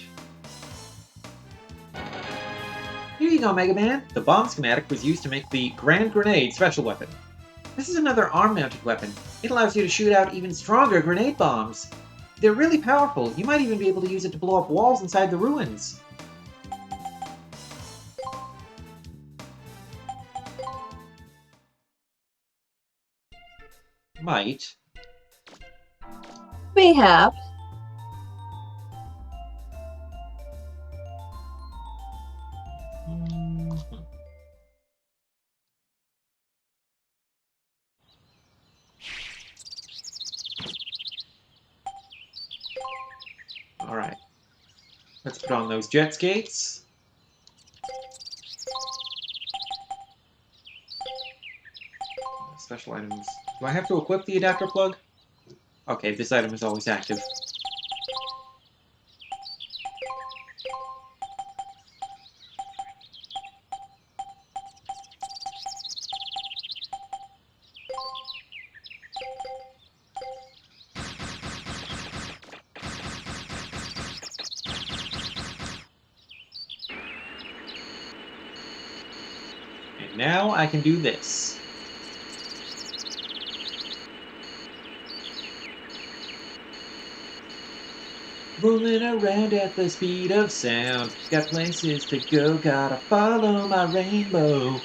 Here you go, Mega Man. The bomb schematic was used to make the Grand Grenade special weapon. This is another arm-mounted weapon. It allows you to shoot out even stronger grenade bombs. They're really powerful. You might even be able to use it to blow up walls inside the ruins. Might. Mayhap. Alright. Let's put on those jet skates. Special items. Do I have to equip the adapter plug? Okay, this item is always active. And now I can do this. Rolling around at the speed of sound. Got places to go, gotta follow my rainbow.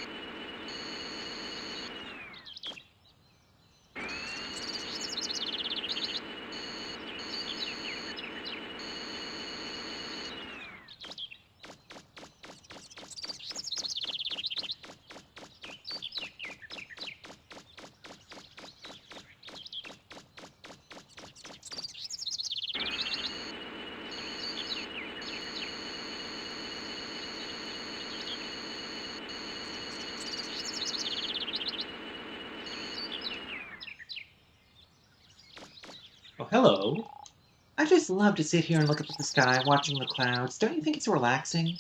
Oh, hello. I just love to sit here and look up at the sky, watching the clouds. Don't you think it's relaxing?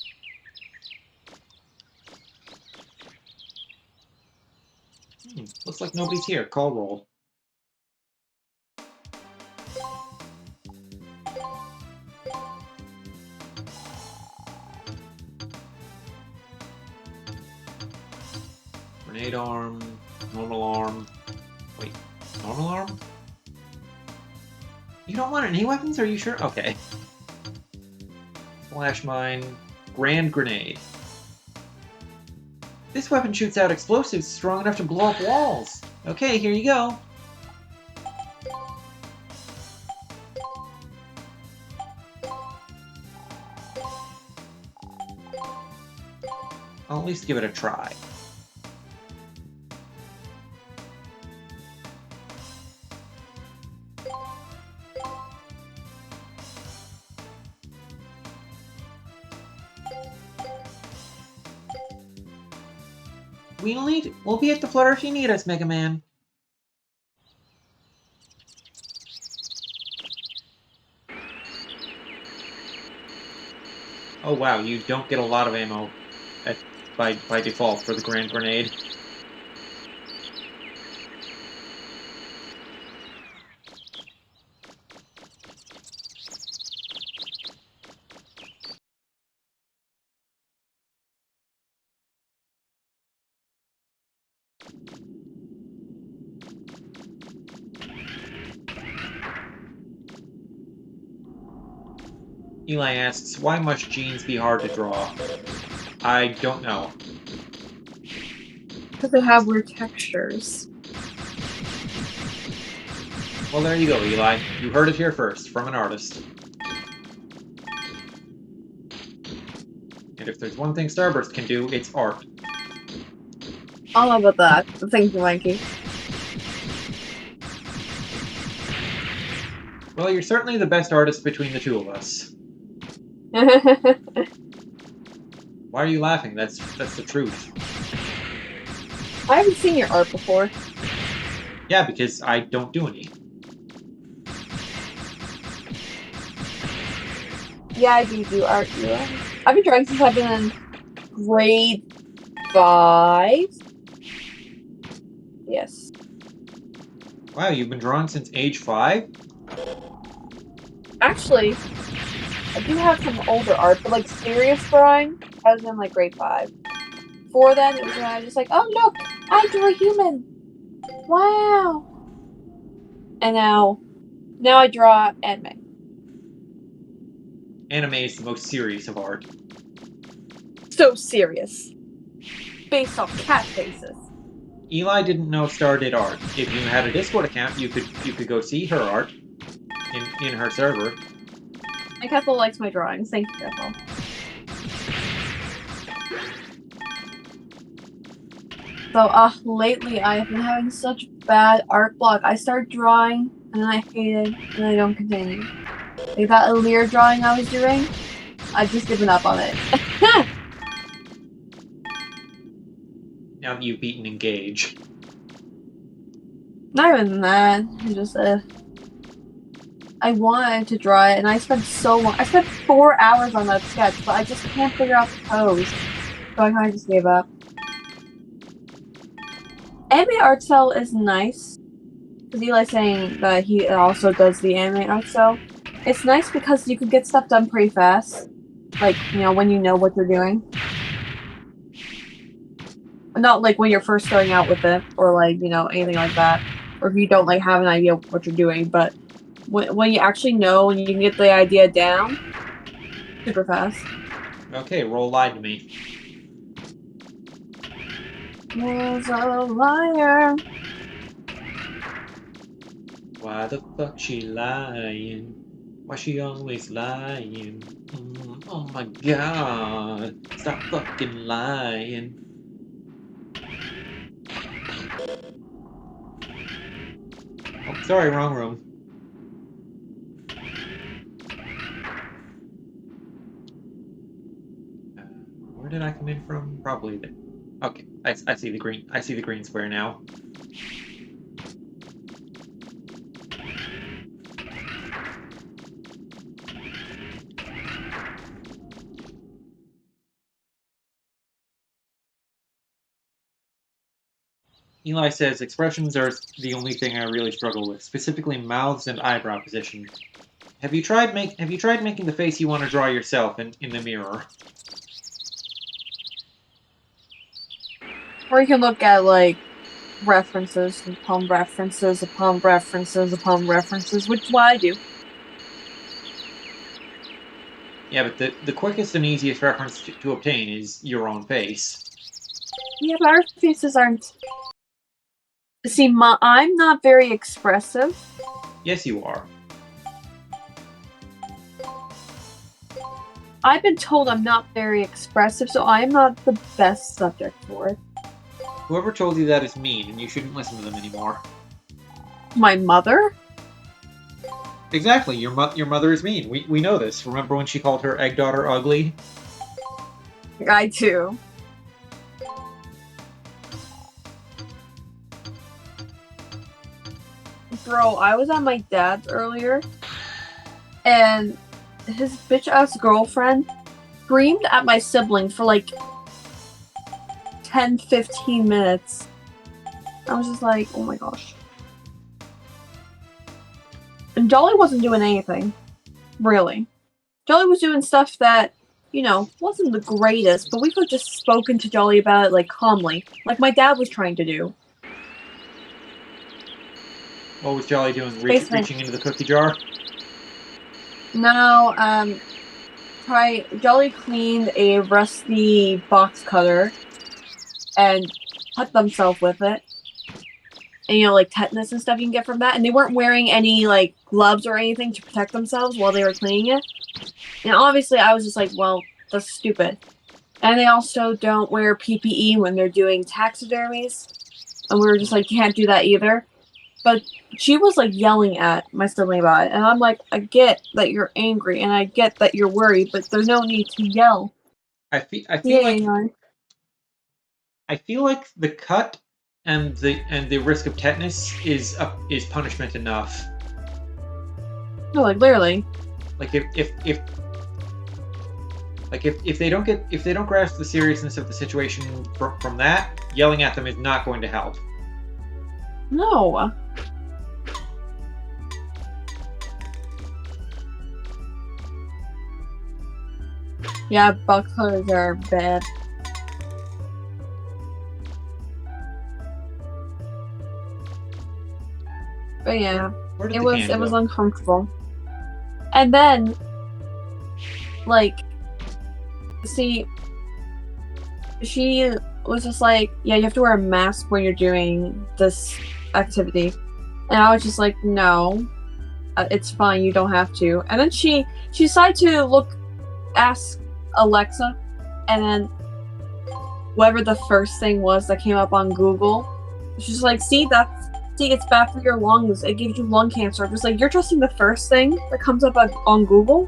Looks like nobody's here. Call roll. Grenade arm, normal arm. Wait, normal arm? You don't want any weapons? Are you sure? Okay. Flash mine, grand grenade. This weapon shoots out explosives strong enough to blow up walls. Okay, here you go. I'll at least give it a try. We'll be at the floor if you need us, Mega Man. Oh wow, you don't get a lot of ammo by default for the Grand Grenade. Eli asks, why must jeans be hard to draw? I don't know. Because they have weird textures. Well, there you go, Eli. You heard it here first, from an artist. And if there's one thing Starburst can do, it's art. I don't know about that. Thank you, Mikey. Well, you're certainly the best artist between the two of us. Why are you laughing? That's the truth. I haven't seen your art before. Yeah, because I don't do any. Yeah, I do art. Yeah. I've been drawing since I've been in grade 5. Yes. Wow, you've been drawing since age 5? Actually, I do have some older art, but like serious drawing, I was in like grade 5. Before then, it was when I was just like, oh look, I drew a human. Wow. And now I draw anime. Anime is the most serious of art. So serious. Based off cat faces. Eli didn't know Star did art. If you had a Discord account, you could go see her art in her server. And Kethel likes my drawings. Thank you, Kethel. So, lately I have been having such bad art block. I start drawing, and then I hate it, and I don't continue. Like that Lear drawing I was doing, I've just given up on it. Now that you've beaten Engage. Not even that. I just, I wanted to draw it, and I spent so long. I spent 4 hours on that sketch, but I just can't figure out the pose. So I kind of just gave up. Anime art cell is nice. Because Eli's saying that he also does the anime art cell. It's nice because you can get stuff done pretty fast. Like, you know, when you know what you're doing. Not like when you're first starting out with it, or like, you know, anything like that. Or if you don't like have an idea of what you're doing, but when you actually know and you can get the idea down, super fast. Okay, roll lied to me. Was a liar. Why the fuck she lying? Why she always lying? Oh my god! Stop fucking lying! Oh, sorry, wrong room. Where did I come in from? Probably there. Okay, I see the green. I see the green square now. Eli says expressions are the only thing I really struggle with, specifically mouths and eyebrow position. Have you tried making the face you want to draw yourself in the mirror? Or you can look at like references upon references upon references upon references, which is what I do. Yeah, but the quickest and easiest reference to obtain is your own face. Yeah, but our faces aren't. See, I'm not very expressive. Yes, you are. I've been told I'm not very expressive, so I'm not the best subject for it. Whoever told you that is mean, and you shouldn't listen to them anymore. My mother? Exactly, your mother is mean. We know this. Remember when she called her egg daughter ugly? I do. Bro, I was at my dad's earlier, and his bitch-ass girlfriend screamed at my sibling for like 10-15 minutes. I was just like, oh my gosh. And Jolly wasn't doing anything. Really. Jolly was doing stuff that, you know, wasn't the greatest, but we could have just spoken to Jolly about it, like, calmly. Like my dad was trying to do. What was Jolly doing? Basically. Reaching into the cookie jar? No, Jolly cleaned a rusty box cutter and cut themselves with it. And, you know, like, tetanus and stuff you can get from that. And they weren't wearing any, like, gloves or anything to protect themselves while they were cleaning it. And obviously I was just like, well, that's stupid. And they also don't wear PPE when they're doing taxidermies. And we were just like, you can't do that either. But she was like yelling at my sibling about it. And I'm like, I get that you're angry and I get that you're worried, but there's no need to yell. I feel Yeah. I feel like the cut and the risk of tetanus is punishment enough. No, like literally. Like if they don't grasp the seriousness of the situation from that, yelling at them is not going to help. No. Yeah, bucklers are bad. But yeah, Where did it the was can go? uncomfortable. And then, like, see, she was just like, yeah, you have to wear a mask when you're doing this activity. And I was just like, no, it's fine, you don't have to. And then she decided to ask Alexa, and then whatever the first thing was that came up on Google, she's like, see, it's bad for your lungs. It gives you lung cancer. I'm just like, you're trusting the first thing that comes up on Google?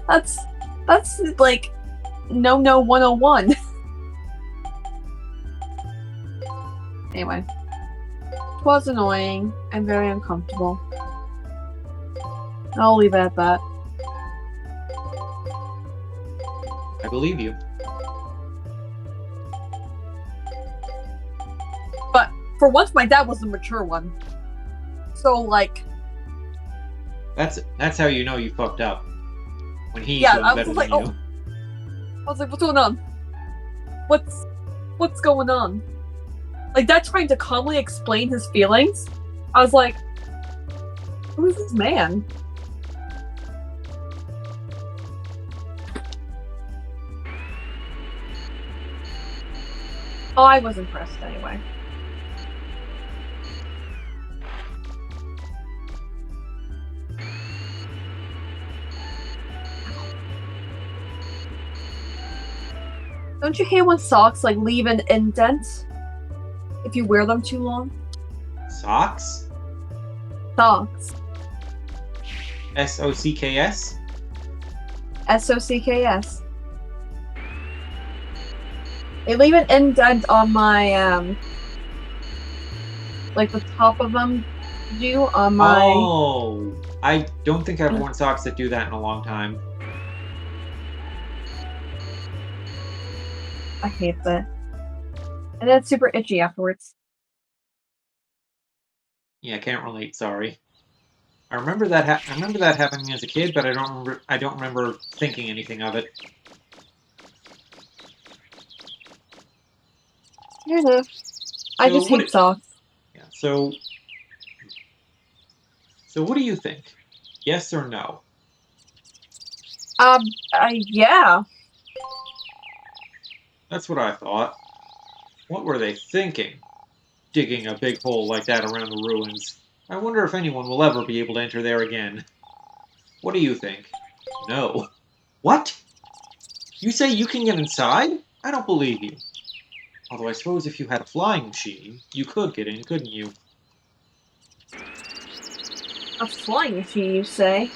That's like no 101. Anyway, it was annoying and very uncomfortable. I'll leave it at that. I believe you. But for once, my dad was the mature one. So like, That's how you know you fucked up. When he's yeah, doing I better was like, than you. I was like, what's going on? What's going on? Like, Dad trying to calmly explain his feelings. I was like, who is this man? Oh, I was impressed anyway. Don't you hate when socks like leave an indent if you wear them too long? Socks? Socks. SOCKS? SOCKS. They leave an indent on my like the top of them do on my. Oh, I don't think I've worn socks that do that in a long time. I hate that. And then it's super itchy afterwards. Yeah, I can't relate. Sorry. I remember that happening as a kid, but I don't remember thinking anything of it. Fair enough. I just hate socks. Yeah. So what do you think? Yes or no? Yeah. That's what I thought. What were they thinking? Digging a big hole like that around the ruins. I wonder if anyone will ever be able to enter there again. What do you think? No. What? You say you can get inside? I don't believe you. Although I suppose if you had a flying machine, you could get in, couldn't you? A flying machine, you say?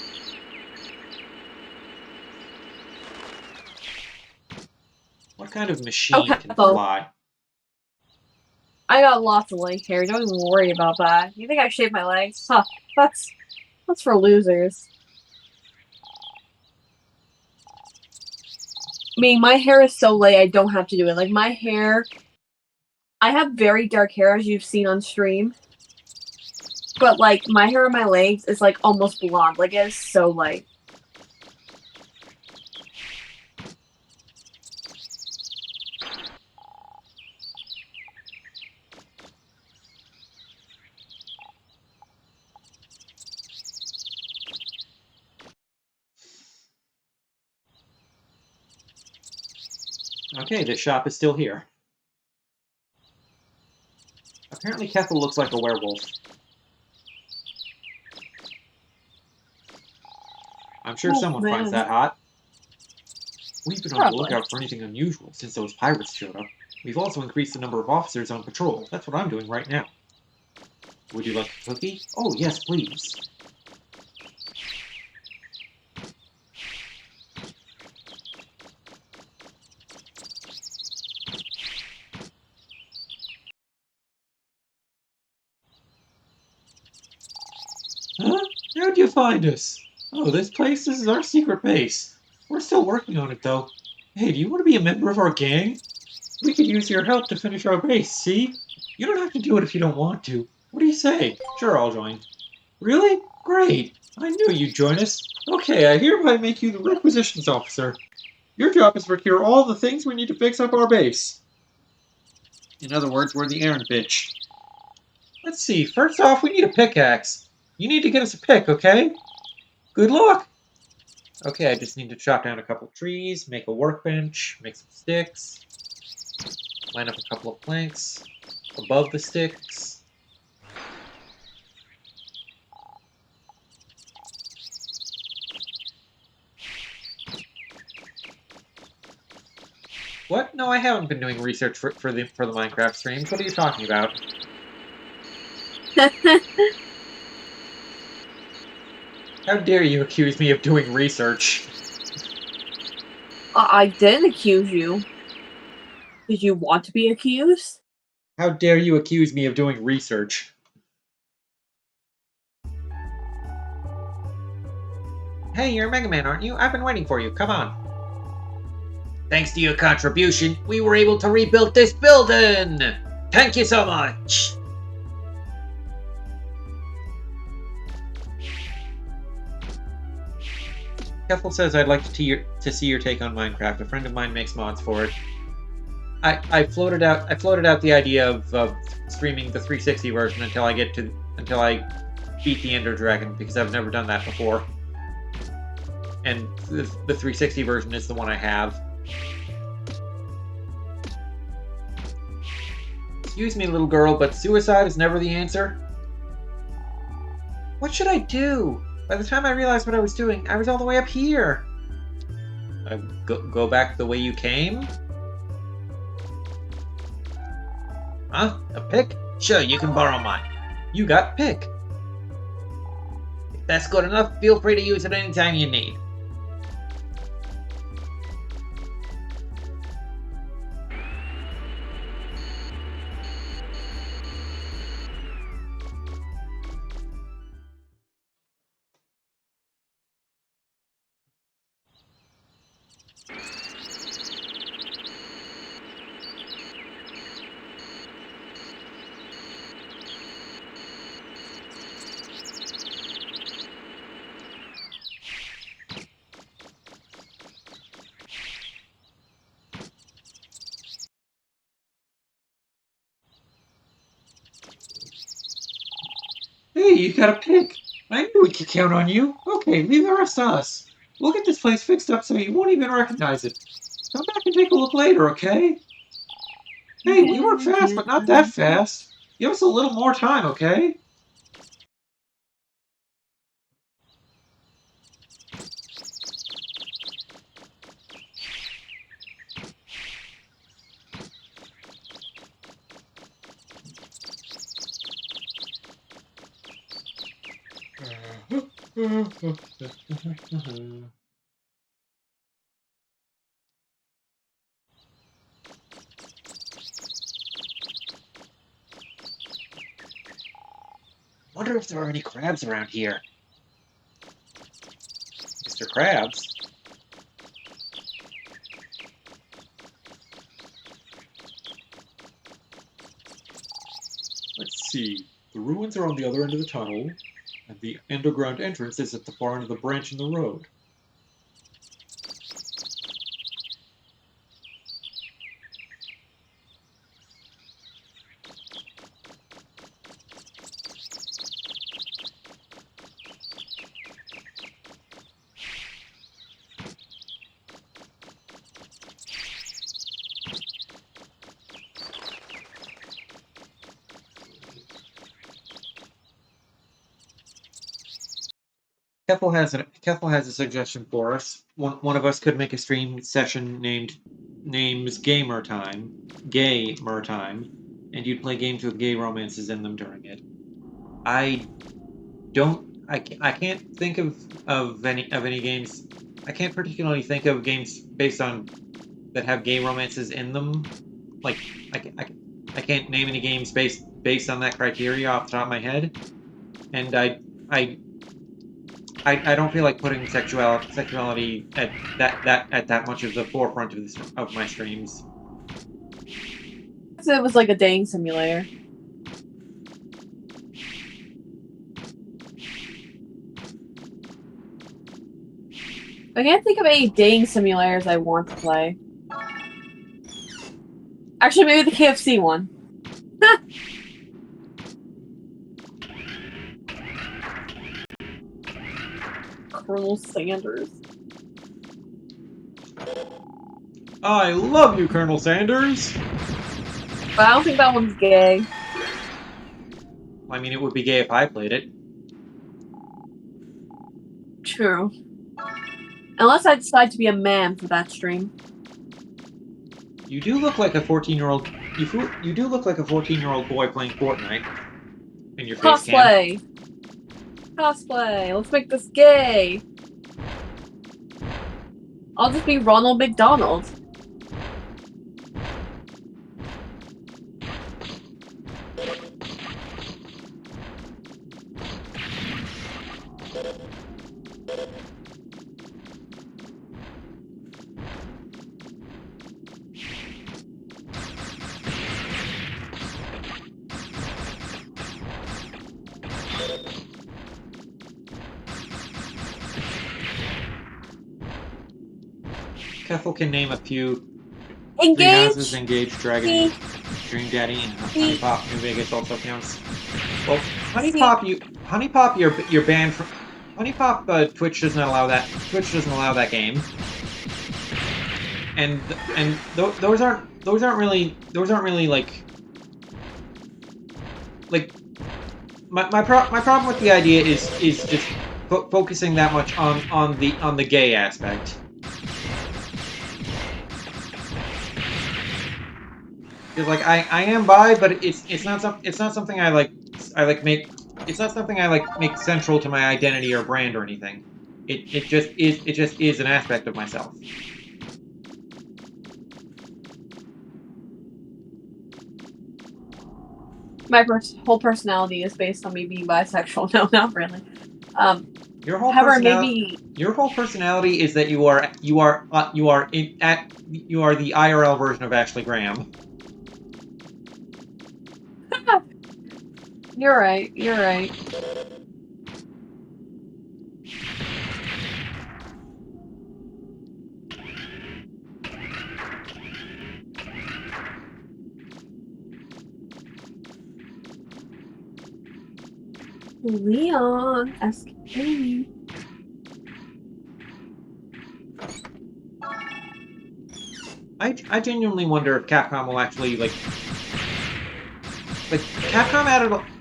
What kind of machine can well, fly? I got lots of leg hair. Don't even worry about that. You think I shaved my legs? Huh. That's for losers. I mean, my hair is so light, I don't have to do it. Like, my hair... I have very dark hair, as you've seen on stream. But, like, my hair on my legs is, like, almost blonde. Like, it is so light. Okay, this shop is still here. Apparently Kethel looks like a werewolf. I'm sure someone finds that hot. We've been on the Probably. lookout for anything unusual since those pirates showed up. We've also increased the number of officers on patrol. That's what I'm doing right now. Would you like a cookie? Oh, yes, please. Huh? How'd you find us? Oh, this is our secret base. We're still working on it, though. Hey, do you want to be a member of our gang? We could use your help to finish our base, see? You don't have to do it if you don't want to. What do you say? Sure, I'll join. Really? Great. I knew you'd join us. Okay, I hereby make you the requisitions officer. Your job is to procure all the things we need to fix up our base. In other words, we're the errand bitch. Let's see, first off, we need a pickaxe. You need to get us a pick, okay? Good luck! Okay, I just need to chop down a couple trees, make a workbench, make some sticks, line up a couple of planks above the sticks. What? No, I haven't been doing research for the Minecraft streams. What are you talking about? How dare you accuse me of doing research? I didn't accuse you. Did you want to be accused? How dare you accuse me of doing research? Hey, you're Mega Man, aren't you? I've been waiting for you. Come on. Thanks to your contribution, we were able to rebuild this building! Thank you so much! Keffel says I'd like to see your take on Minecraft. A friend of mine makes mods for it. I floated out the idea of streaming the 360 version until I beat the Ender Dragon, because I've never done that before. And the 360 version is the one I have. Excuse me, little girl, but suicide is never the answer. What should I do? By the time I realized what I was doing, I was all the way up here. Go back the way you came? Huh? A pick? Sure, you can borrow mine. You got pick. If that's good enough, feel free to use it anytime you need. Hey, you got a pick. I knew we could count on you. Okay, leave the rest to us. We'll get this place fixed up so you won't even recognize it. Come back and take a look later, okay? Hey, we work fast, but not that fast. Give us a little more time, okay? Wonder if there are any crabs around here. Mr. Krabs? Let's see. The ruins are on the other end of the tunnel, and the underground entrance is at the far end of the branch in the road. Keffel has a suggestion for us. One of us could make a stream session names Gamer Time, and you'd play games with gay romances in them during it. I can't think of any games. I can't particularly think of games based on that have gay romances in them. Like I can't name any games based on that criteria off the top of my head, and I don't feel like putting sexuality at that much of the forefront of my streams. So it was like a dating simulator. I can't think of any dating simulators I want to play. Actually, maybe the KFC one. Colonel Sanders. I love you, Colonel Sanders! But I don't think that one's gay. I mean, it would be gay if I played it. True. Unless I decide to be a man for that stream. You do look like a 14-year-old. You do look like a 14-year-old boy playing Fortnite. In your face cam. Cosplay! Cosplay! Let's make this gay! I'll just be Ronald McDonald. Keffel can name a few. Engage! Three Houses, Engage, Dragon, Dream Daddy, and Honey Pop. New Vegas also counts. Well, Honey Pop, you're banned from. Honey Pop, Twitch doesn't allow that. Twitch doesn't allow that game. And those aren't really like my problem with the idea is just focusing that much on the gay aspect. Because like I am bi, but it's not something I make central to my identity or brand or anything. It just is an aspect of myself. My whole personality is based on me being bisexual. No, not really. Your whole personality is that you are the IRL version of Ashley Graham. You're right. You're right. Leon, ask me. I genuinely wonder if Capcom will actually like Capcom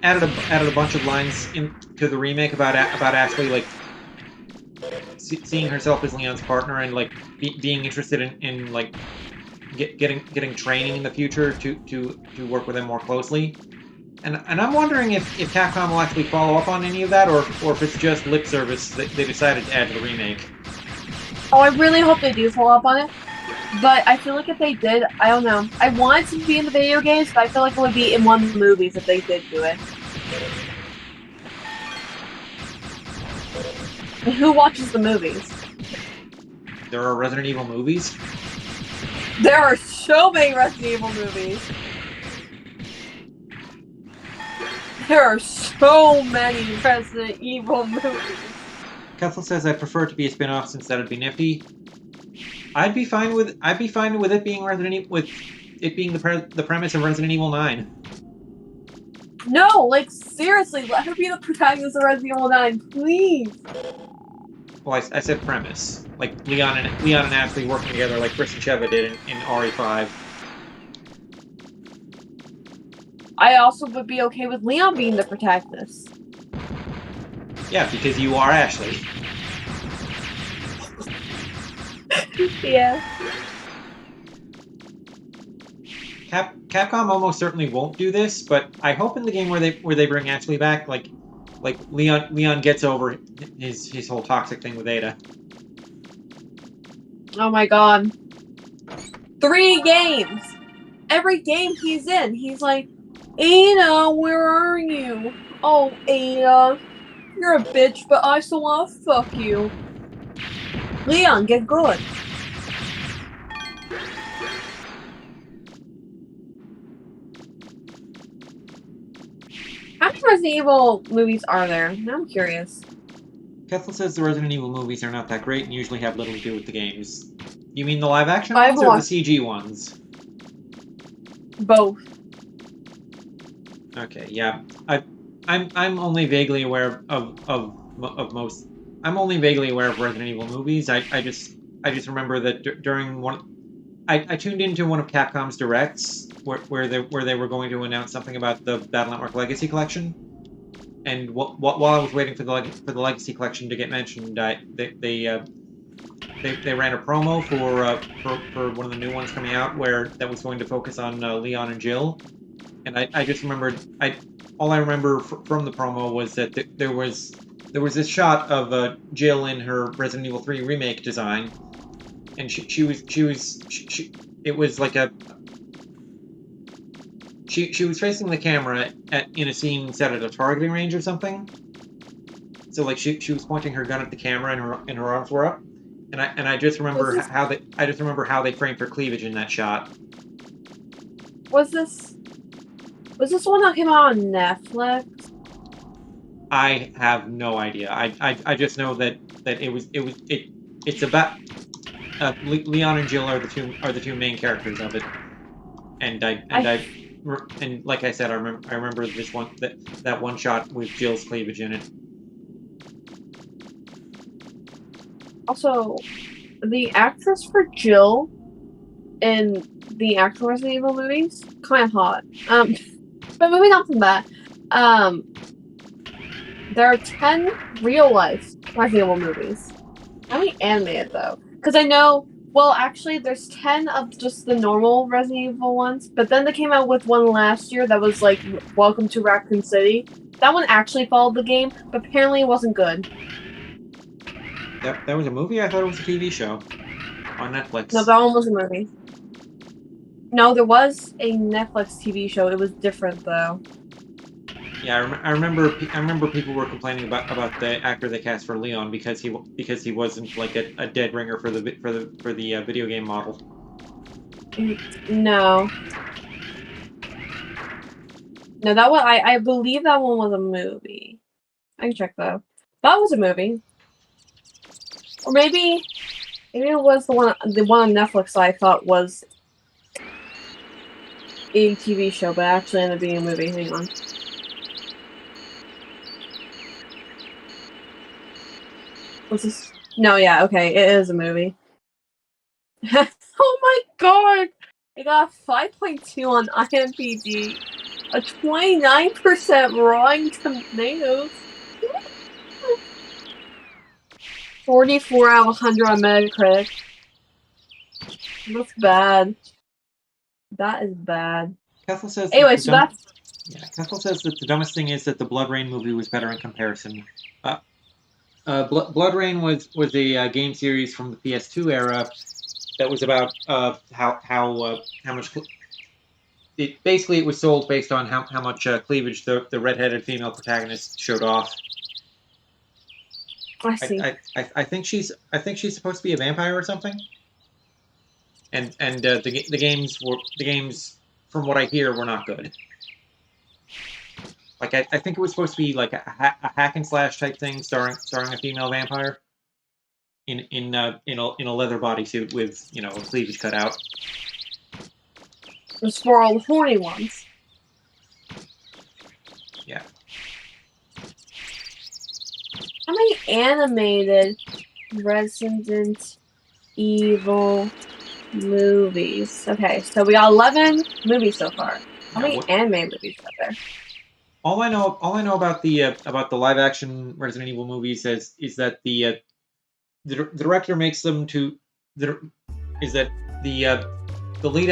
added a bunch of lines into the remake about Ashley like seeing herself as Leon's partner and like being interested in like getting training in the future to work with him more closely. And I'm wondering if Capcom will actually follow up on any of that, or if it's just lip service that they decided to add to the remake. Oh, I really hope they do follow up on it. But I feel like if they did, I don't know. I want it to be in the video games, but I feel like it would be in one of the movies if they did do it. And who watches the movies? There are Resident Evil movies? There are so many Resident Evil movies. There are so many Resident Evil movies. Keffel says I prefer it to be a spin-off since that'd be nifty. I'd be fine with it being the premise of Resident Evil 9. No, like seriously, let her be the protagonist of Resident Evil 9, please. Well, I said premise, like Leon and Ashley working together, like Chris and Sheva did in RE5. I also would be okay with Leon being the protagonist. Yeah, because you are Ashley. Yeah. Capcom almost certainly won't do this, but I hope in the game where they bring Ashley back, like Leon gets over his whole toxic thing with Ada. Oh my god. 3 games. Every game he's in, he's like, Ada, where are you? Oh, Ada, you're a bitch, but I still wanna fuck you. Leon, get good. How many Resident Evil movies are there? Now I'm curious. Kethel says the Resident Evil movies are not that great and usually have little to do with the games. You mean the live action I ones haven't or the watched CG ones? both. Okay, yeah. I'm only vaguely aware of most. I'm only vaguely aware of Resident Evil movies. I just remember that during one. I tuned into one of Capcom's directs where they were going to announce something about the Battle Network Legacy Collection, and while I was waiting for the Legacy Collection to get mentioned, they ran a promo for one of the new ones coming out that was going to focus on Leon and Jill, and I just remembered all I remember from the promo was that there was this shot of Jill in her Resident Evil 3 remake design, and she it was like she was facing the camera in a scene set at a targeting range or something. So like she was pointing her gun at the camera and her arms were up, and I just remember how they framed her cleavage in that shot. Was this one that came out on Netflix? I have no idea. I just know that it's about Leon and Jill are the two main characters of it, and and like I said, I remember this one that one shot with Jill's cleavage in it. Also, the actress for Jill in the actual Resident Evil movies, kind of hot. But moving on from that, there are 10 real life Resident Evil movies. How many animated though? Because I know, well, actually, there's 10 of just the normal Resident Evil ones, but then they came out with one last year that was like Welcome to Raccoon City. That one actually followed the game, but apparently it wasn't good. That was a movie? I thought it was a TV show on Netflix. No, that one was a movie. No, there was a Netflix TV show. It was different though. Yeah, I remember people were complaining about the actor they cast for Leon because he wasn't like a dead ringer for the video game model. No. No, that one I believe that one was a movie. I can check though. That was a movie. Or maybe it was the one on Netflix I thought was a TV show, but actually ended up being a movie. Hang on. What's this? No, yeah, okay, it is a movie. Oh my god! It got 5.2 on IMDb. A 29% Rotten Tomatoes. 44 out of 100 on Metacritic. That's bad. That is bad. Kethel says Anyway, so that's... Yeah, Kethel says that the dumbest thing is that the Blood Rain movie was better in comparison. Blood Rain was a game series from the PS2 era that was about how much it was sold based on how much cleavage the redheaded female protagonist showed off. I see. I think she's supposed to be a vampire or something. And the games from what I hear were not good. Like I think it was supposed to be like a hack and slash type thing starring a female vampire in a leather bodysuit with cleavage cut out. It was for all the horny ones. Yeah. How many animated Resident Evil movies? Okay, so we got 11 movies so far. How many animated movies are there? All I know about the live action Resident Evil movies is that the director makes them to the lead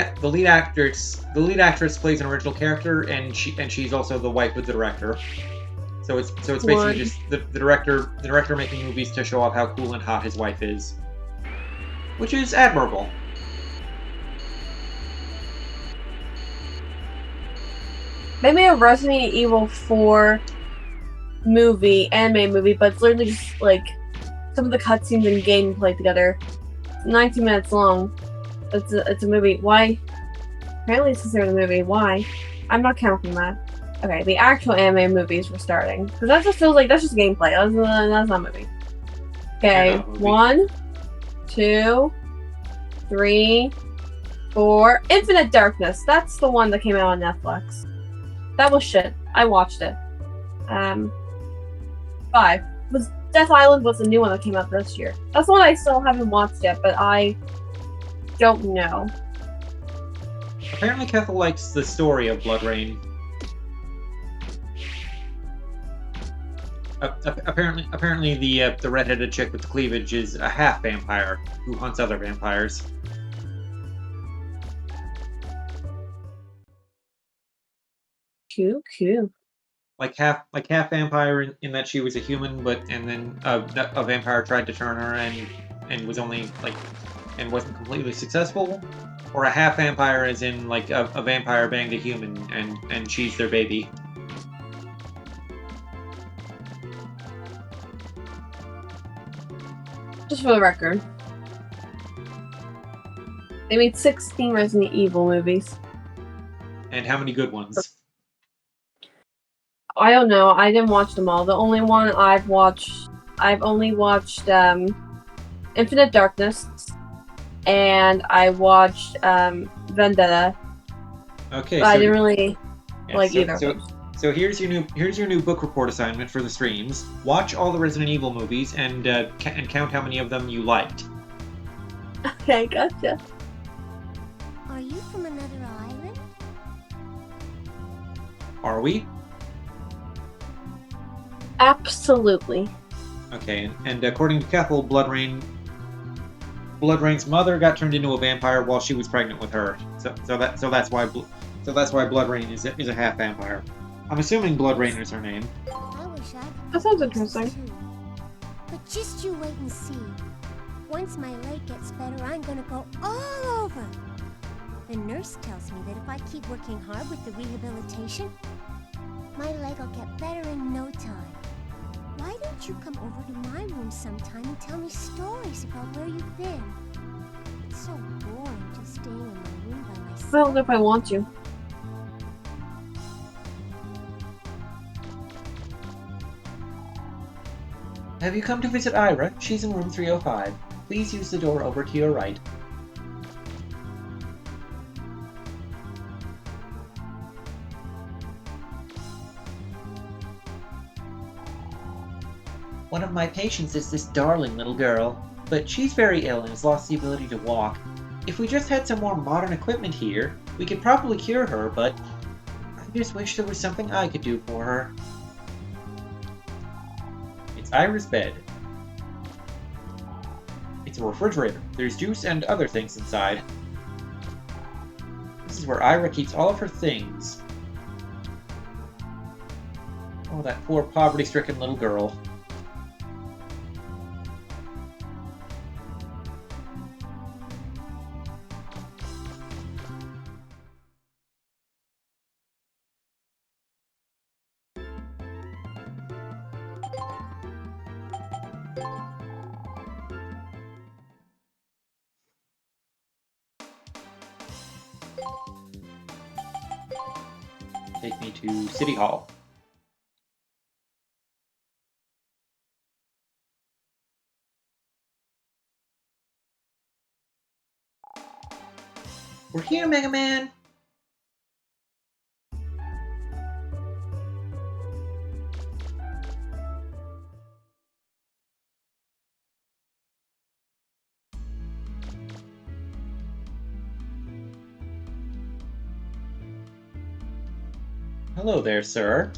actress plays an original character, and she's also the wife of the director. So it's basically What? just the director making movies to show off how cool and hot his wife is, which is admirable. They made a Resident Evil 4 anime movie, but it's literally just like some of the cutscenes and gameplay together. It's 19 minutes long. It's a movie. Why? Apparently it's considered a movie. Why? I'm not counting that. Okay, the actual anime movies were starting. Because that just feels like that's just gameplay. That's not a movie. Okay, Yeah, movie. 1, 2, 3, 4. Infinite Darkness. That's the one that came out on Netflix. That was shit. I watched it. 5. Death Island was the new one that came out this year. That's the one I still haven't watched yet, but I don't know. Apparently, Kethel likes the story of Blood Rain. Apparently, the redheaded chick with the cleavage is a half vampire who hunts other vampires. Cool. Like half vampire in that she was a human, and then a vampire tried to turn her and was only and wasn't completely successful, or a half vampire as in like a vampire banged a human and she's their baby. Just for the record, they made 16 Resident Evil movies. And how many good ones? I don't know. I didn't watch them all. The only one I've only watched Infinite Darkness, and I watched Vendetta. Okay, But I didn't really like so, either of so, them. so here's your new book report assignment for the streams. Watch all the Resident Evil movies and count how many of them you liked. Okay, gotcha. Are you from another island? Are we? Absolutely. Okay, and according to Kethel, Blood Rain's mother got turned into a vampire while she was pregnant with her. So that's why Blood Rain is a half vampire. I'm assuming Blood Rain is her name. I wish I could. That sounds be like this interesting. too. But just you wait and see. Once my leg gets better, I'm gonna go all over. The nurse tells me that if I keep working hard with the rehabilitation, my leg will get better in no time. Why don't you come over to my room sometime and tell me stories about where you've been? It's so boring just staying in my room by myself. I don't know if I want to. Have you come to visit Ira? She's in room 305. Please use the door over to your right. One of my patients is this darling little girl, but she's very ill and has lost the ability to walk. If we just had some more modern equipment here, we could probably cure her, but I just wish there was something I could do for her. It's Ira's bed. It's a refrigerator. There's juice and other things inside. This is where Ira keeps all of her things. Oh, that poor poverty-stricken little girl. Take me to City Hall. We're here, Mega Man! Hello there, sir.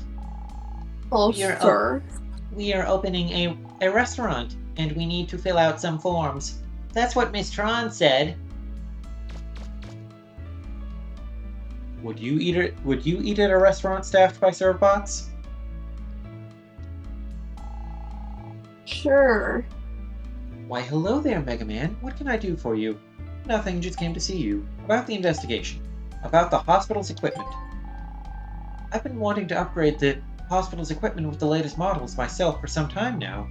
Oh, We are sir. We are opening a restaurant, and we need to fill out some forms. That's what Miss Tron said. Would you eat at a restaurant staffed by servbots? Sure. Why, hello there, Mega Man. What can I do for you? Nothing, just came to see you. About the investigation. About the hospital's equipment. I've been wanting to upgrade the hospital's equipment with the latest models myself for some time now.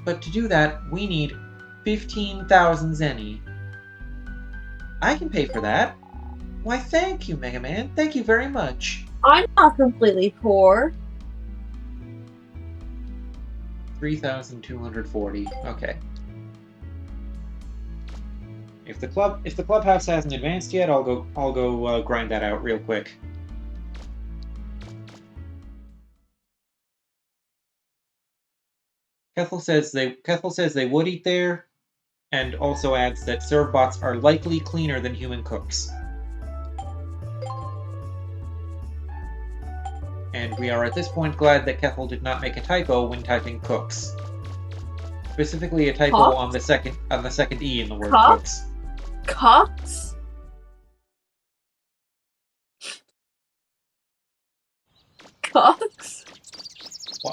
But to do that, we need 15,000 zenny. I can pay for that. Why, thank you, Mega Man. Thank you very much. I'm not completely poor. 3,240. Okay. If the clubhouse hasn't advanced yet, I'll go grind that out real quick. Kethel says they would eat there, and also adds that servbots are likely cleaner than human cooks. And we are at this point glad that Kethel did not make a typo when typing cooks. Specifically a typo Cooks? on the second E in the word Cooks? cooks. Cox? Cox?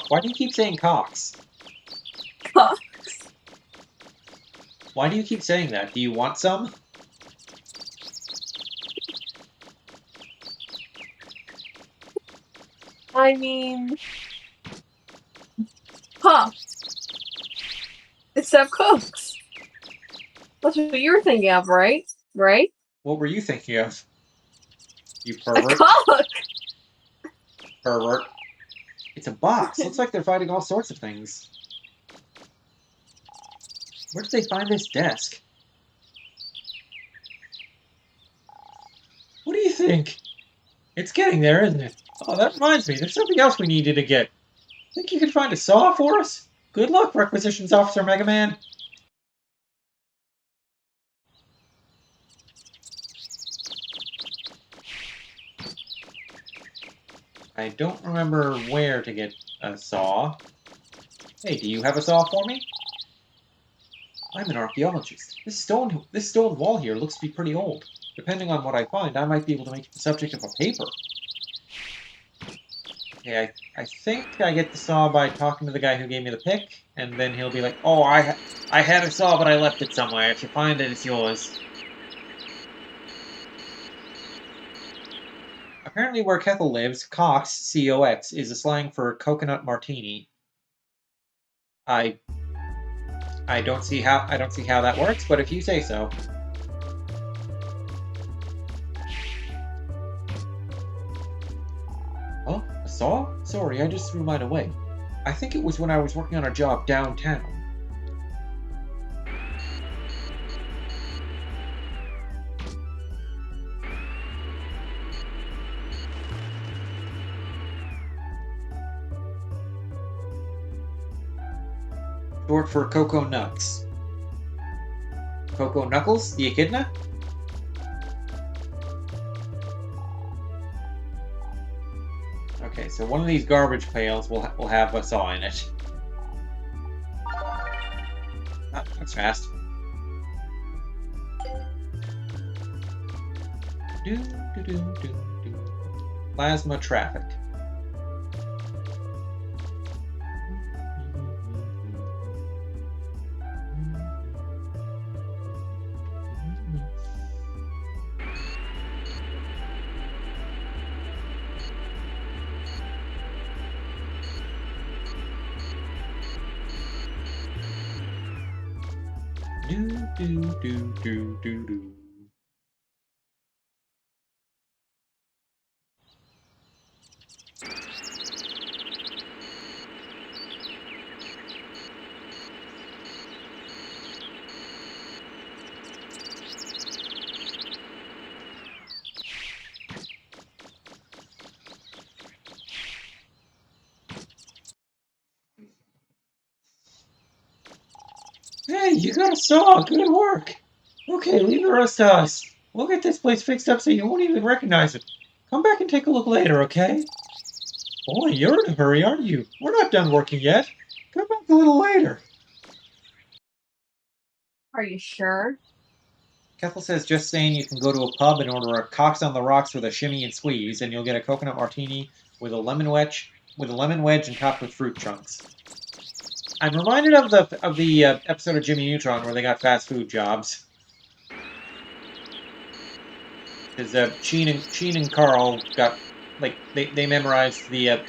Why do you keep saying cocks? Cox? Why do you keep saying that? Do you want some? I mean... Huh. Except cooks. That's what you were thinking of, right? Right? What were you thinking of? You A pervert. cock! Pervert. It's a box. Looks like they're fighting all sorts of things. Where did they find this desk? What do you think? It's getting there, isn't it? Oh, that reminds me. There's something else we needed to get. Think you could find a saw for us? Good luck, Requisitions Officer Mega Man. I don't remember where to get a saw. Hey, do you have a saw for me? I'm an archaeologist. This stone wall here looks to be pretty old. Depending on what I find, I might be able to make it the subject of a paper. Okay, I think I get the saw by talking to the guy who gave me the pick, and then he'll be like, "Oh, I had a saw, but I left it somewhere. If you find it, it's yours." Apparently, where Kethel lives, Cox (C-O-X) is a slang for coconut martini. I don't see how that works, but if you say so. Oh, a saw? Sorry, I just threw mine away. I think it was when I was working on a job downtown. Short for Cocoa Nuts. Cocoa Knuckles, the echidna? Okay, so one of these garbage pails will have a saw in it. Ah, that's fast. Plasma traffic. Do. Hey, you got a saw! Good work! Okay, leave the rest to us. We'll get this place fixed up so you won't even recognize it. Come back and take a look later, okay? Boy, you're in a hurry, aren't you? We're not done working yet. Come back a little later. Are you sure? Kethel says, just saying you can go to a pub and order a Cox on the Rocks with a shimmy and squeeze, and you'll get a coconut martini with a lemon wedge and topped with fruit chunks. I'm reminded of the episode of Jimmy Neutron where they got fast food jobs. Because Sheen and Carl got they memorized the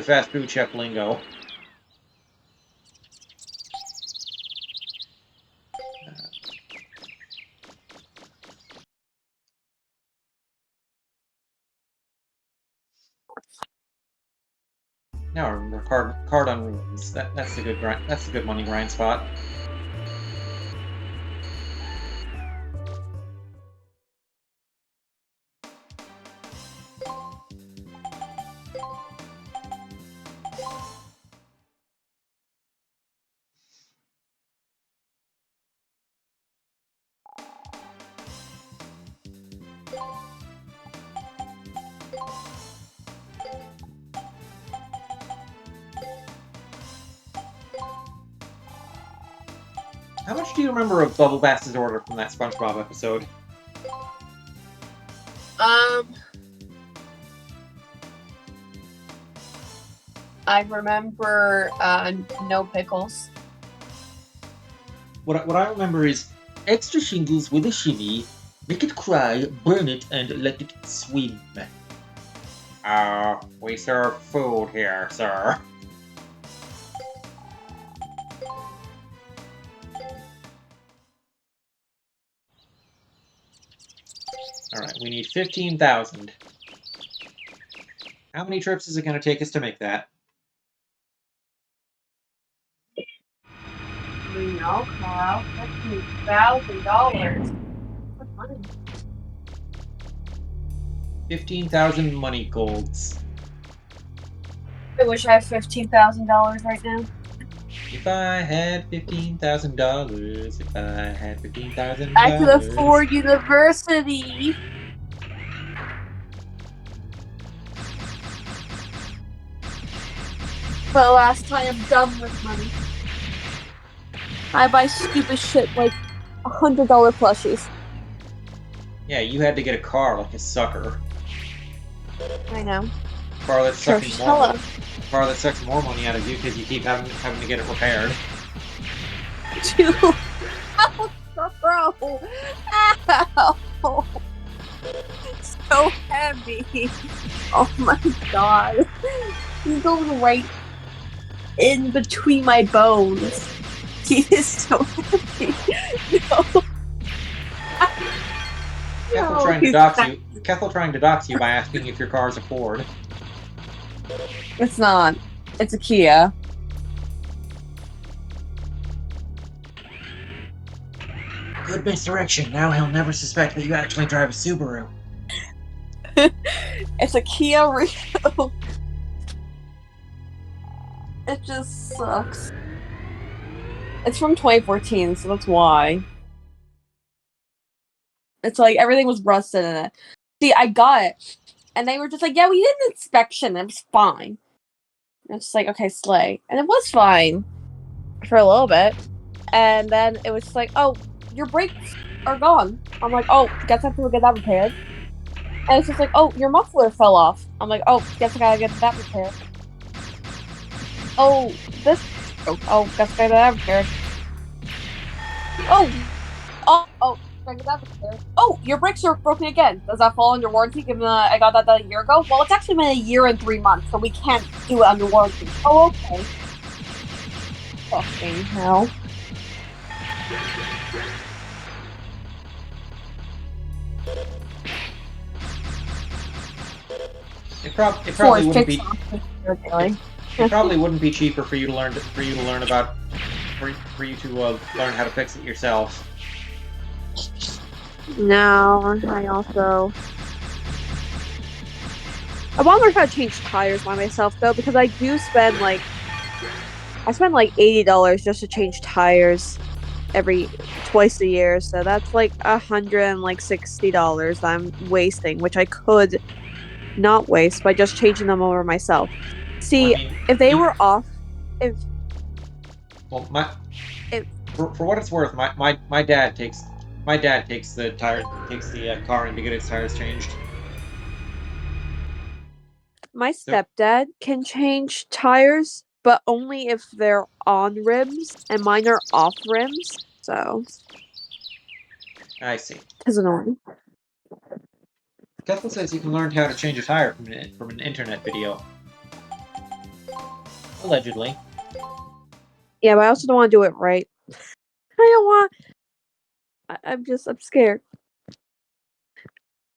fast food chef lingo. Now I remember card on ruins. That's the good grind. That's the good money grind spot. How much do you remember of Bubble Bass's order from that SpongeBob episode? I remember no pickles. What I remember is extra shingles with a shimmy, make it cry, burn it, and let it swim. We serve food here, sir. Alright, we need 15,000. How many trips is it going to take us to make that? No, Carl. That's $1,000. What money? 15,000 money golds. I wish I had $15,000 right now. If I had $15,000, if I had $15,000, I could afford university. But last time I'm done with money. I buy stupid shit like $100 plushies. Yeah, you had to get a car like a sucker. I know. Car that sucks more Hello. money. Car that sucks more money out of you because you keep having to get it repaired. Dude. Oh, bro. Ow. So heavy. Oh my god. He's going right in between my bones. He is so heavy. No. Kethel trying to dox you. Kethel trying to dox you by asking if your car's a Ford. It's not. It's a Kia. Good misdirection. Now he'll never suspect that you actually drive a Subaru. It's a Kia Rio. It just sucks. It's from 2014, so that's why. It's like everything was rusted in it. See, I got it, and they were just like, "Yeah, we did an inspection. It was fine." And it's just like, okay, slay, and it was fine for a little bit, and then it was just like, "Oh, your brakes are gone." I'm like, "Oh, guess I have to get that repaired." And it's just like, "Oh, your muffler fell off." I'm like, "Oh, guess I gotta get that repaired." Oh, this. Oh, guess I gotta get that repaired. Oh. Oh, your brakes are broken again. Does that fall under warranty given that I got that done a year ago? Well, it's actually been a year and 3 months, so we can't do it under warranty. Oh, okay. Fucking hell. It probably wouldn't be. It probably wouldn't be cheaper for you to learn about for you to learn how to fix it yourself. No, I want to learn how to change tires by myself though, because I do spend like $80 just to change tires twice a year, so that's like $160 I'm wasting, which I could not waste by just changing them over myself. See, Well, I mean, if they were off, if well, For what it's worth, my dad takes the car in to get its tires changed. My So stepdad can change tires, but only if they're on rims, and mine are off rims. So I see. it's annoying. Kethel says you can learn how to change a tire from an internet video. Allegedly. Yeah, but I also don't want to do it right. I don't want. I'm scared.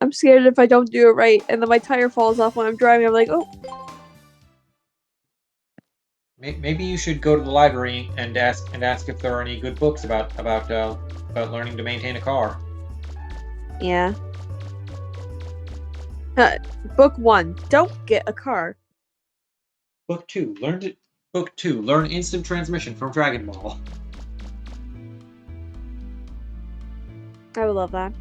I'm scared if I don't do it right, and then my tire falls off when I'm driving. I'm like, oh, Maybe you should go to the library and ask if there are any good books about learning to maintain a car. yeah. Book 1: Don't get a car. Book 2: Learn instant transmission from Dragon Ball. I would love that.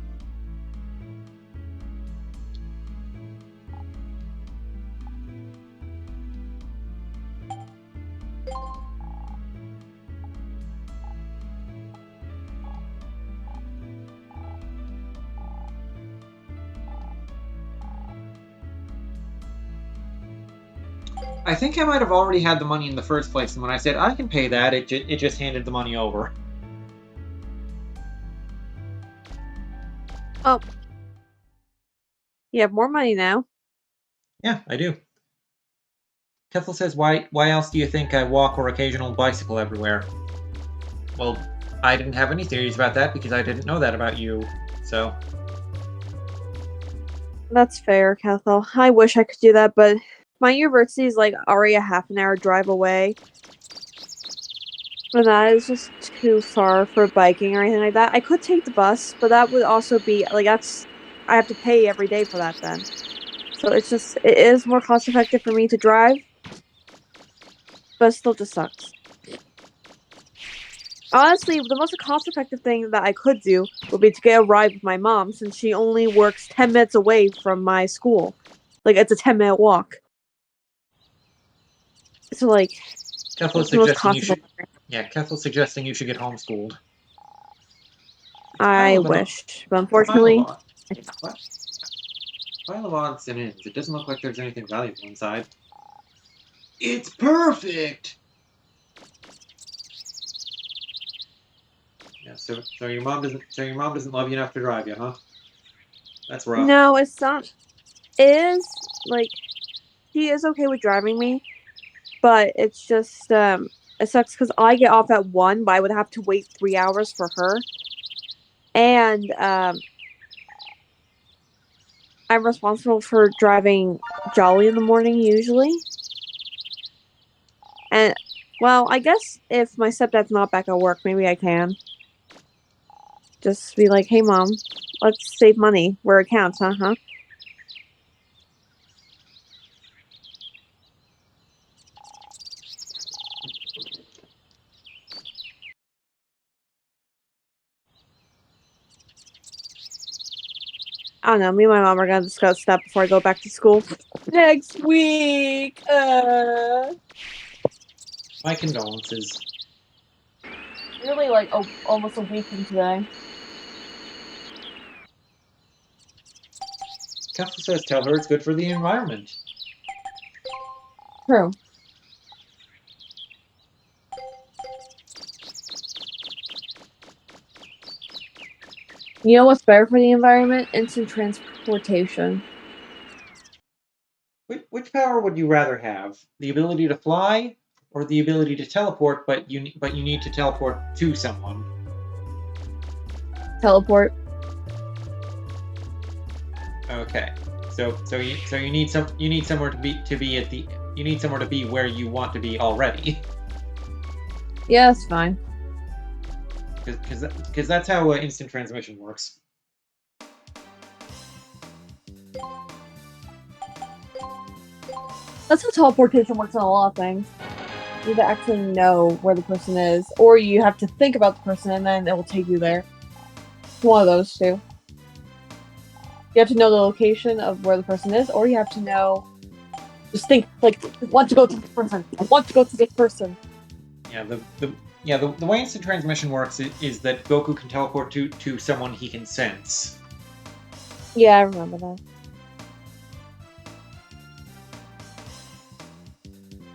I think I might have already had the money in the first place, and when I said I can pay that, it just handed the money over. Oh, you have more money now. Yeah, I do. Kethel says, why else do you think I walk or occasional bicycle everywhere? Well, I didn't have any theories about that because I didn't know that about you, so... That's fair, Cathal. I wish I could do that, but my university is like already a half an hour drive away. And that is just too far for biking or anything like that. I could take the bus, but that would also be like I have to pay every day for that then. So it is more cost effective for me to drive, but it still just sucks. Honestly, the most cost effective thing that I could do would be to get a ride with my mom since she only works 10 minutes away from my school. Like it's a 10-minute walk. So like Kethel it's the most suggesting cost you should... effective. Yeah, Kethel's suggesting you should get homeschooled. It's a I pile of wish, but It's a pile unfortunately, of what? Pile of odds and ends. It doesn't look like there's anything valuable inside. It's perfect. Yeah. So your mom doesn't love you enough to drive you, huh? That's rough. no, it's not. It is like she is okay with driving me, but it's just it sucks because I get off at 1, but I would have to wait 3 hours for her, and I'm responsible for driving Jolly in the morning usually. And well, I guess if my stepdad's not back at work, maybe I can just be like, "Hey, mom, let's save money where it counts, huh?" I don't know. Me and my mom are gonna discuss that before I go back to school next week. My condolences. Really, like almost a week from today. Kessel says tell her it's good for the environment. True. You know what's better for the environment? Instant transportation. Which power would you rather have? The ability to fly or the ability to teleport, but you need to teleport to someone? Teleport. Okay. So you need somewhere to be where you want to be already. Yeah, that's fine. Because that's how instant transmission works. That's how teleportation works on a lot of things. You have to actually know where the person is, or you have to think about the person and then it will take you there. It's one of those two. You have to know the location of where the person is, or you have to know. Just think, like, I want to go to this person. I want to go to this person. Yeah, Yeah, the way instant transmission works is that Goku can teleport to someone he can sense. Yeah, I remember that.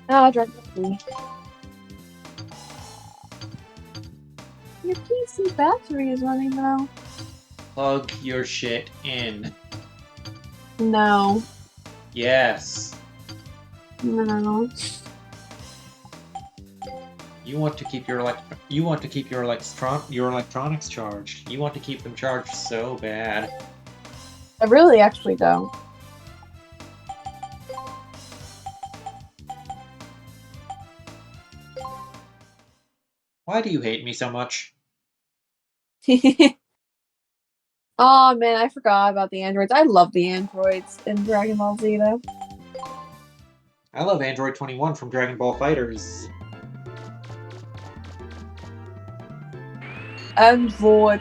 Ah, Dragon Ball Z. Your PC battery is running now. Plug your shit in. No. Yes. No. You want to keep your electronics charged. You want to keep them charged so bad. I really actually don't. Why do you hate me so much? Oh man, I forgot about the androids. I love the androids in Dragon Ball Z though. I love Android 21 from Dragon Ball Fighters. Android.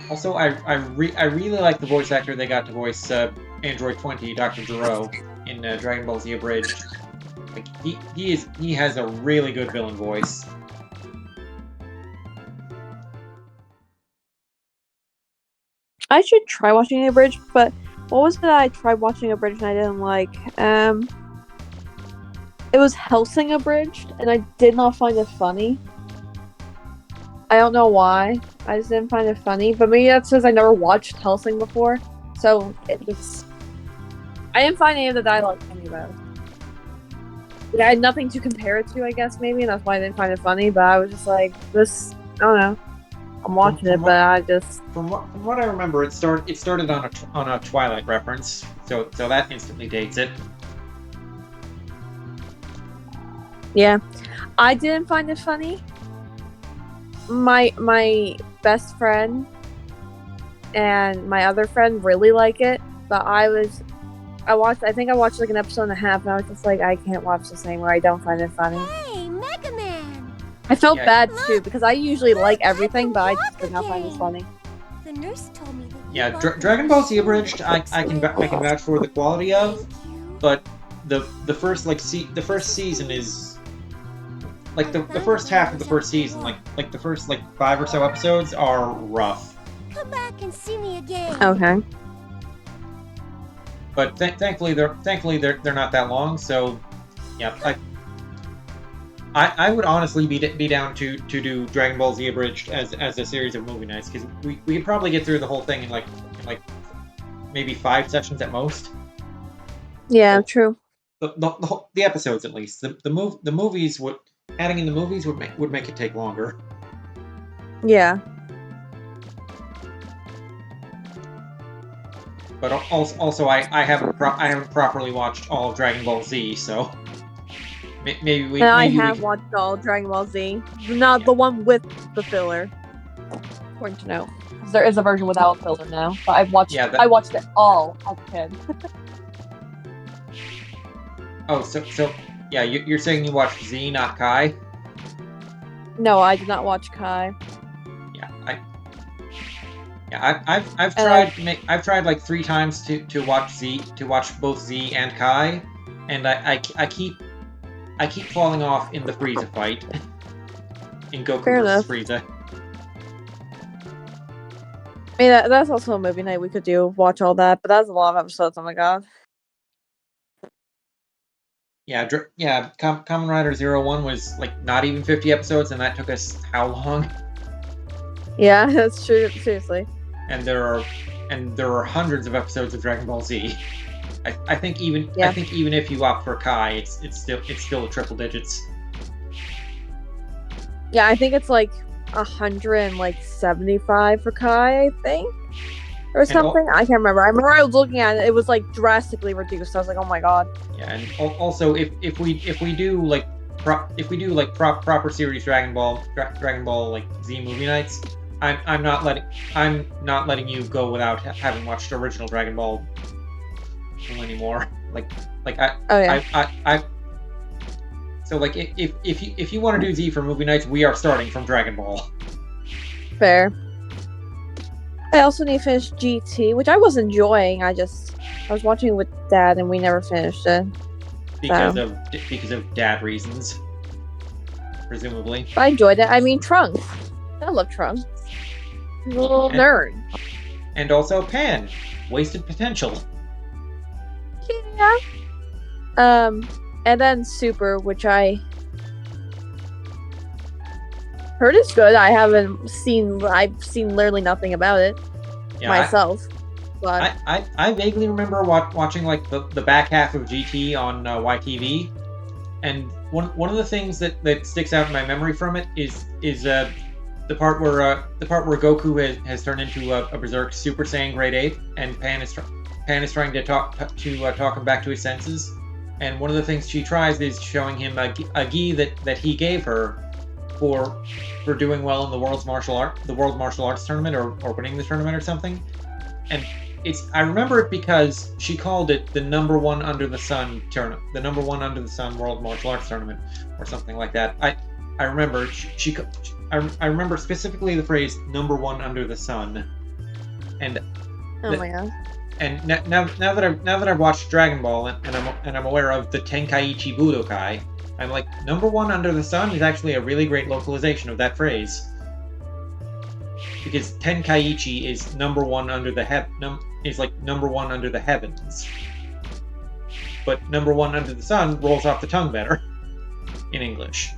Also, I really like the voice actor they got to voice Android 20, Dr. Gero, in Dragon Ball Z Abridged. Like he has a really good villain voice. I should try watching the abridged, but what was it I tried watching abridged and I didn't like? It was Helsing abridged, and I did not find it funny. I don't know why. I just didn't find it funny, but maybe that's because I never watched Helsing before, so it's. I didn't find any of the dialogue funny though. I had nothing to compare it to, I guess, maybe, and that's why I didn't find it funny. But I was just like, this. I don't know. I'm watching it, but I just. From what I remember, it started on a Twilight reference, so that instantly dates it. Yeah, I didn't find it funny. My best friend and my other friend really like it, but I think I watched like an episode and a half, and I was just like, I can't watch this anymore. I don't find it funny. Hey, Mega Man! I felt Yeah. bad too because I usually like Look, I everything, can but I walk just did not find it again. funny. The nurse told me that you Yeah, bought Dragon Ball Z Abridged, I can Thank vouch for the quality of, you. but the first season is like the first half of the first season, like the first 5 or so episodes are rough. Come back and see me again. Okay. But thankfully they're not that long, so yeah, I would honestly be down to do Dragon Ball Z Abridged as a series of movie nights, because we could probably get through the whole thing in like maybe 5 sessions at most. Yeah, So, true. the episodes at least. The movies would adding in the movies would make it take longer. Yeah. But also I haven't properly watched all of Dragon Ball Z, so maybe we. And I maybe we have can- watched all Dragon Ball Z, not the one with the filler. Important to know, 'cause there is a version without filler now. But I've watched. Yeah, I watched it all as a kid. Oh, so yeah, you're saying you watched Z, not Kai? No, I did not watch Kai. I've tried like 3 times to watch both Z and Kai, and I keep falling off in the Frieza fight. In Goku Fair versus enough. Frieza. I mean, that's also a movie night we could do. Watch all that, but that's a lot of episodes. Oh my god. Yeah, Kamen Rider 01 was like not even 50 episodes, and that took us how long? Yeah, that's true. Seriously. And there are hundreds of episodes of Dragon Ball Z. I think even if you opt for Kai, it's still triple digits. Yeah, I think it's like 175 for Kai. I think, or something. I can't remember. I remember I was looking at it. It was like drastically reduced. I was like, oh my god. Yeah, and also if we do proper series Dragon Ball like Z movie nights, I'm not letting you go without having watched original Dragon Ball anymore. So like if you want to do Z for movie nights, we are starting from Dragon Ball. Fair. I also need to finish GT, which I was enjoying. I was watching it with Dad, and we never finished it. because So. of dad reasons, presumably. I enjoyed it. I mean, Trunks. I love Trunks. He's a little And- nerd. And also Pan, wasted potential. Yeah. And then Super, which I heard is good. I haven't seen. I've seen literally nothing about it Yeah, myself. But I vaguely remember watching like the back half of GT on YTV, and one of the things that sticks out in my memory from it is the part where Goku has turned into a Berserk Super Saiyan Grade 8, and Pan is trying to talk him back to his senses. And one of the things she tries is showing him a gi that he gave her for doing well in the World Martial Arts tournament, or winning the tournament or something. And I remember it because she called it the number one under the sun tournament, the number one under the sun World Martial Arts tournament, or something like that. I remember I remember specifically the phrase "number one under the sun," and oh my god. and now that I've watched Dragon Ball and I'm aware of the Tenkaichi Budokai, I'm like, number one under the sun is actually a really great localization of that phrase. Because Tenkaichi is number one under the is like number one under the heavens. But number one under the sun rolls off the tongue better in English.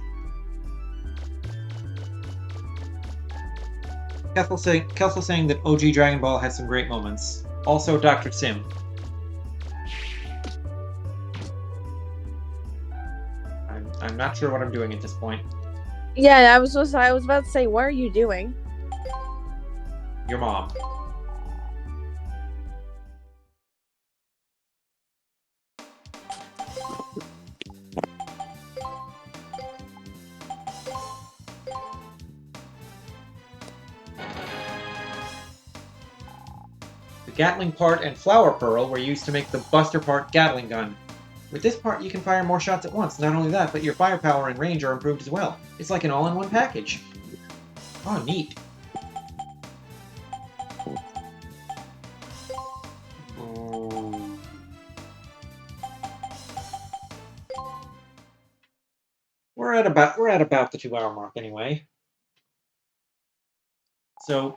Kethel saying that OG Dragon Ball has some great moments. Also Dr. Sim. I'm not sure what I'm doing at this point. Yeah, I was about to say, what are you doing? Your mom. The Gatling part and Flower Pearl were used to make the Buster part Gatling gun. With this part, you can fire more shots at once. Not only that, but your firepower and range are improved as well. It's like an all-in-one package. Oh, neat. Oh. We're at about the 2-hour mark anyway. So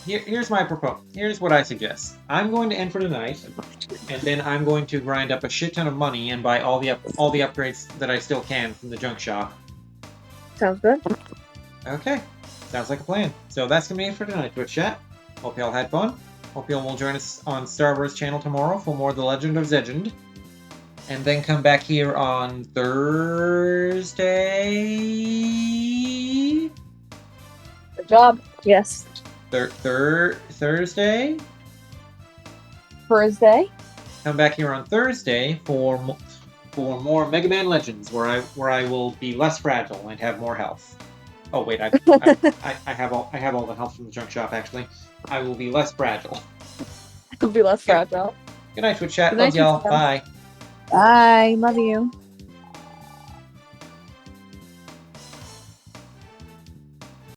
here's my proposal. Here's what I suggest. I'm going to end for tonight, and then I'm going to grind up a shit ton of money and buy all the upgrades that I still can from the junk shop. Sounds good. Okay, sounds like a plan. So that's gonna be it for tonight, Twitch chat. Hope y'all had fun. Hope y'all will join us on Starburst channel tomorrow for more of The Legend of Zegend. And then come back here on Thursday. Good job. Yes. Thursday? Thursday. Come back here on Thursday for more Mega Man Legends, where I will be less fragile and have more health. Oh wait, I have all the health from the junk shop actually. I will be less fragile. It'll be less fragile. Good night, Twitch chat. Good Love night, y'all. Twitch chat. Bye. Bye. Love you.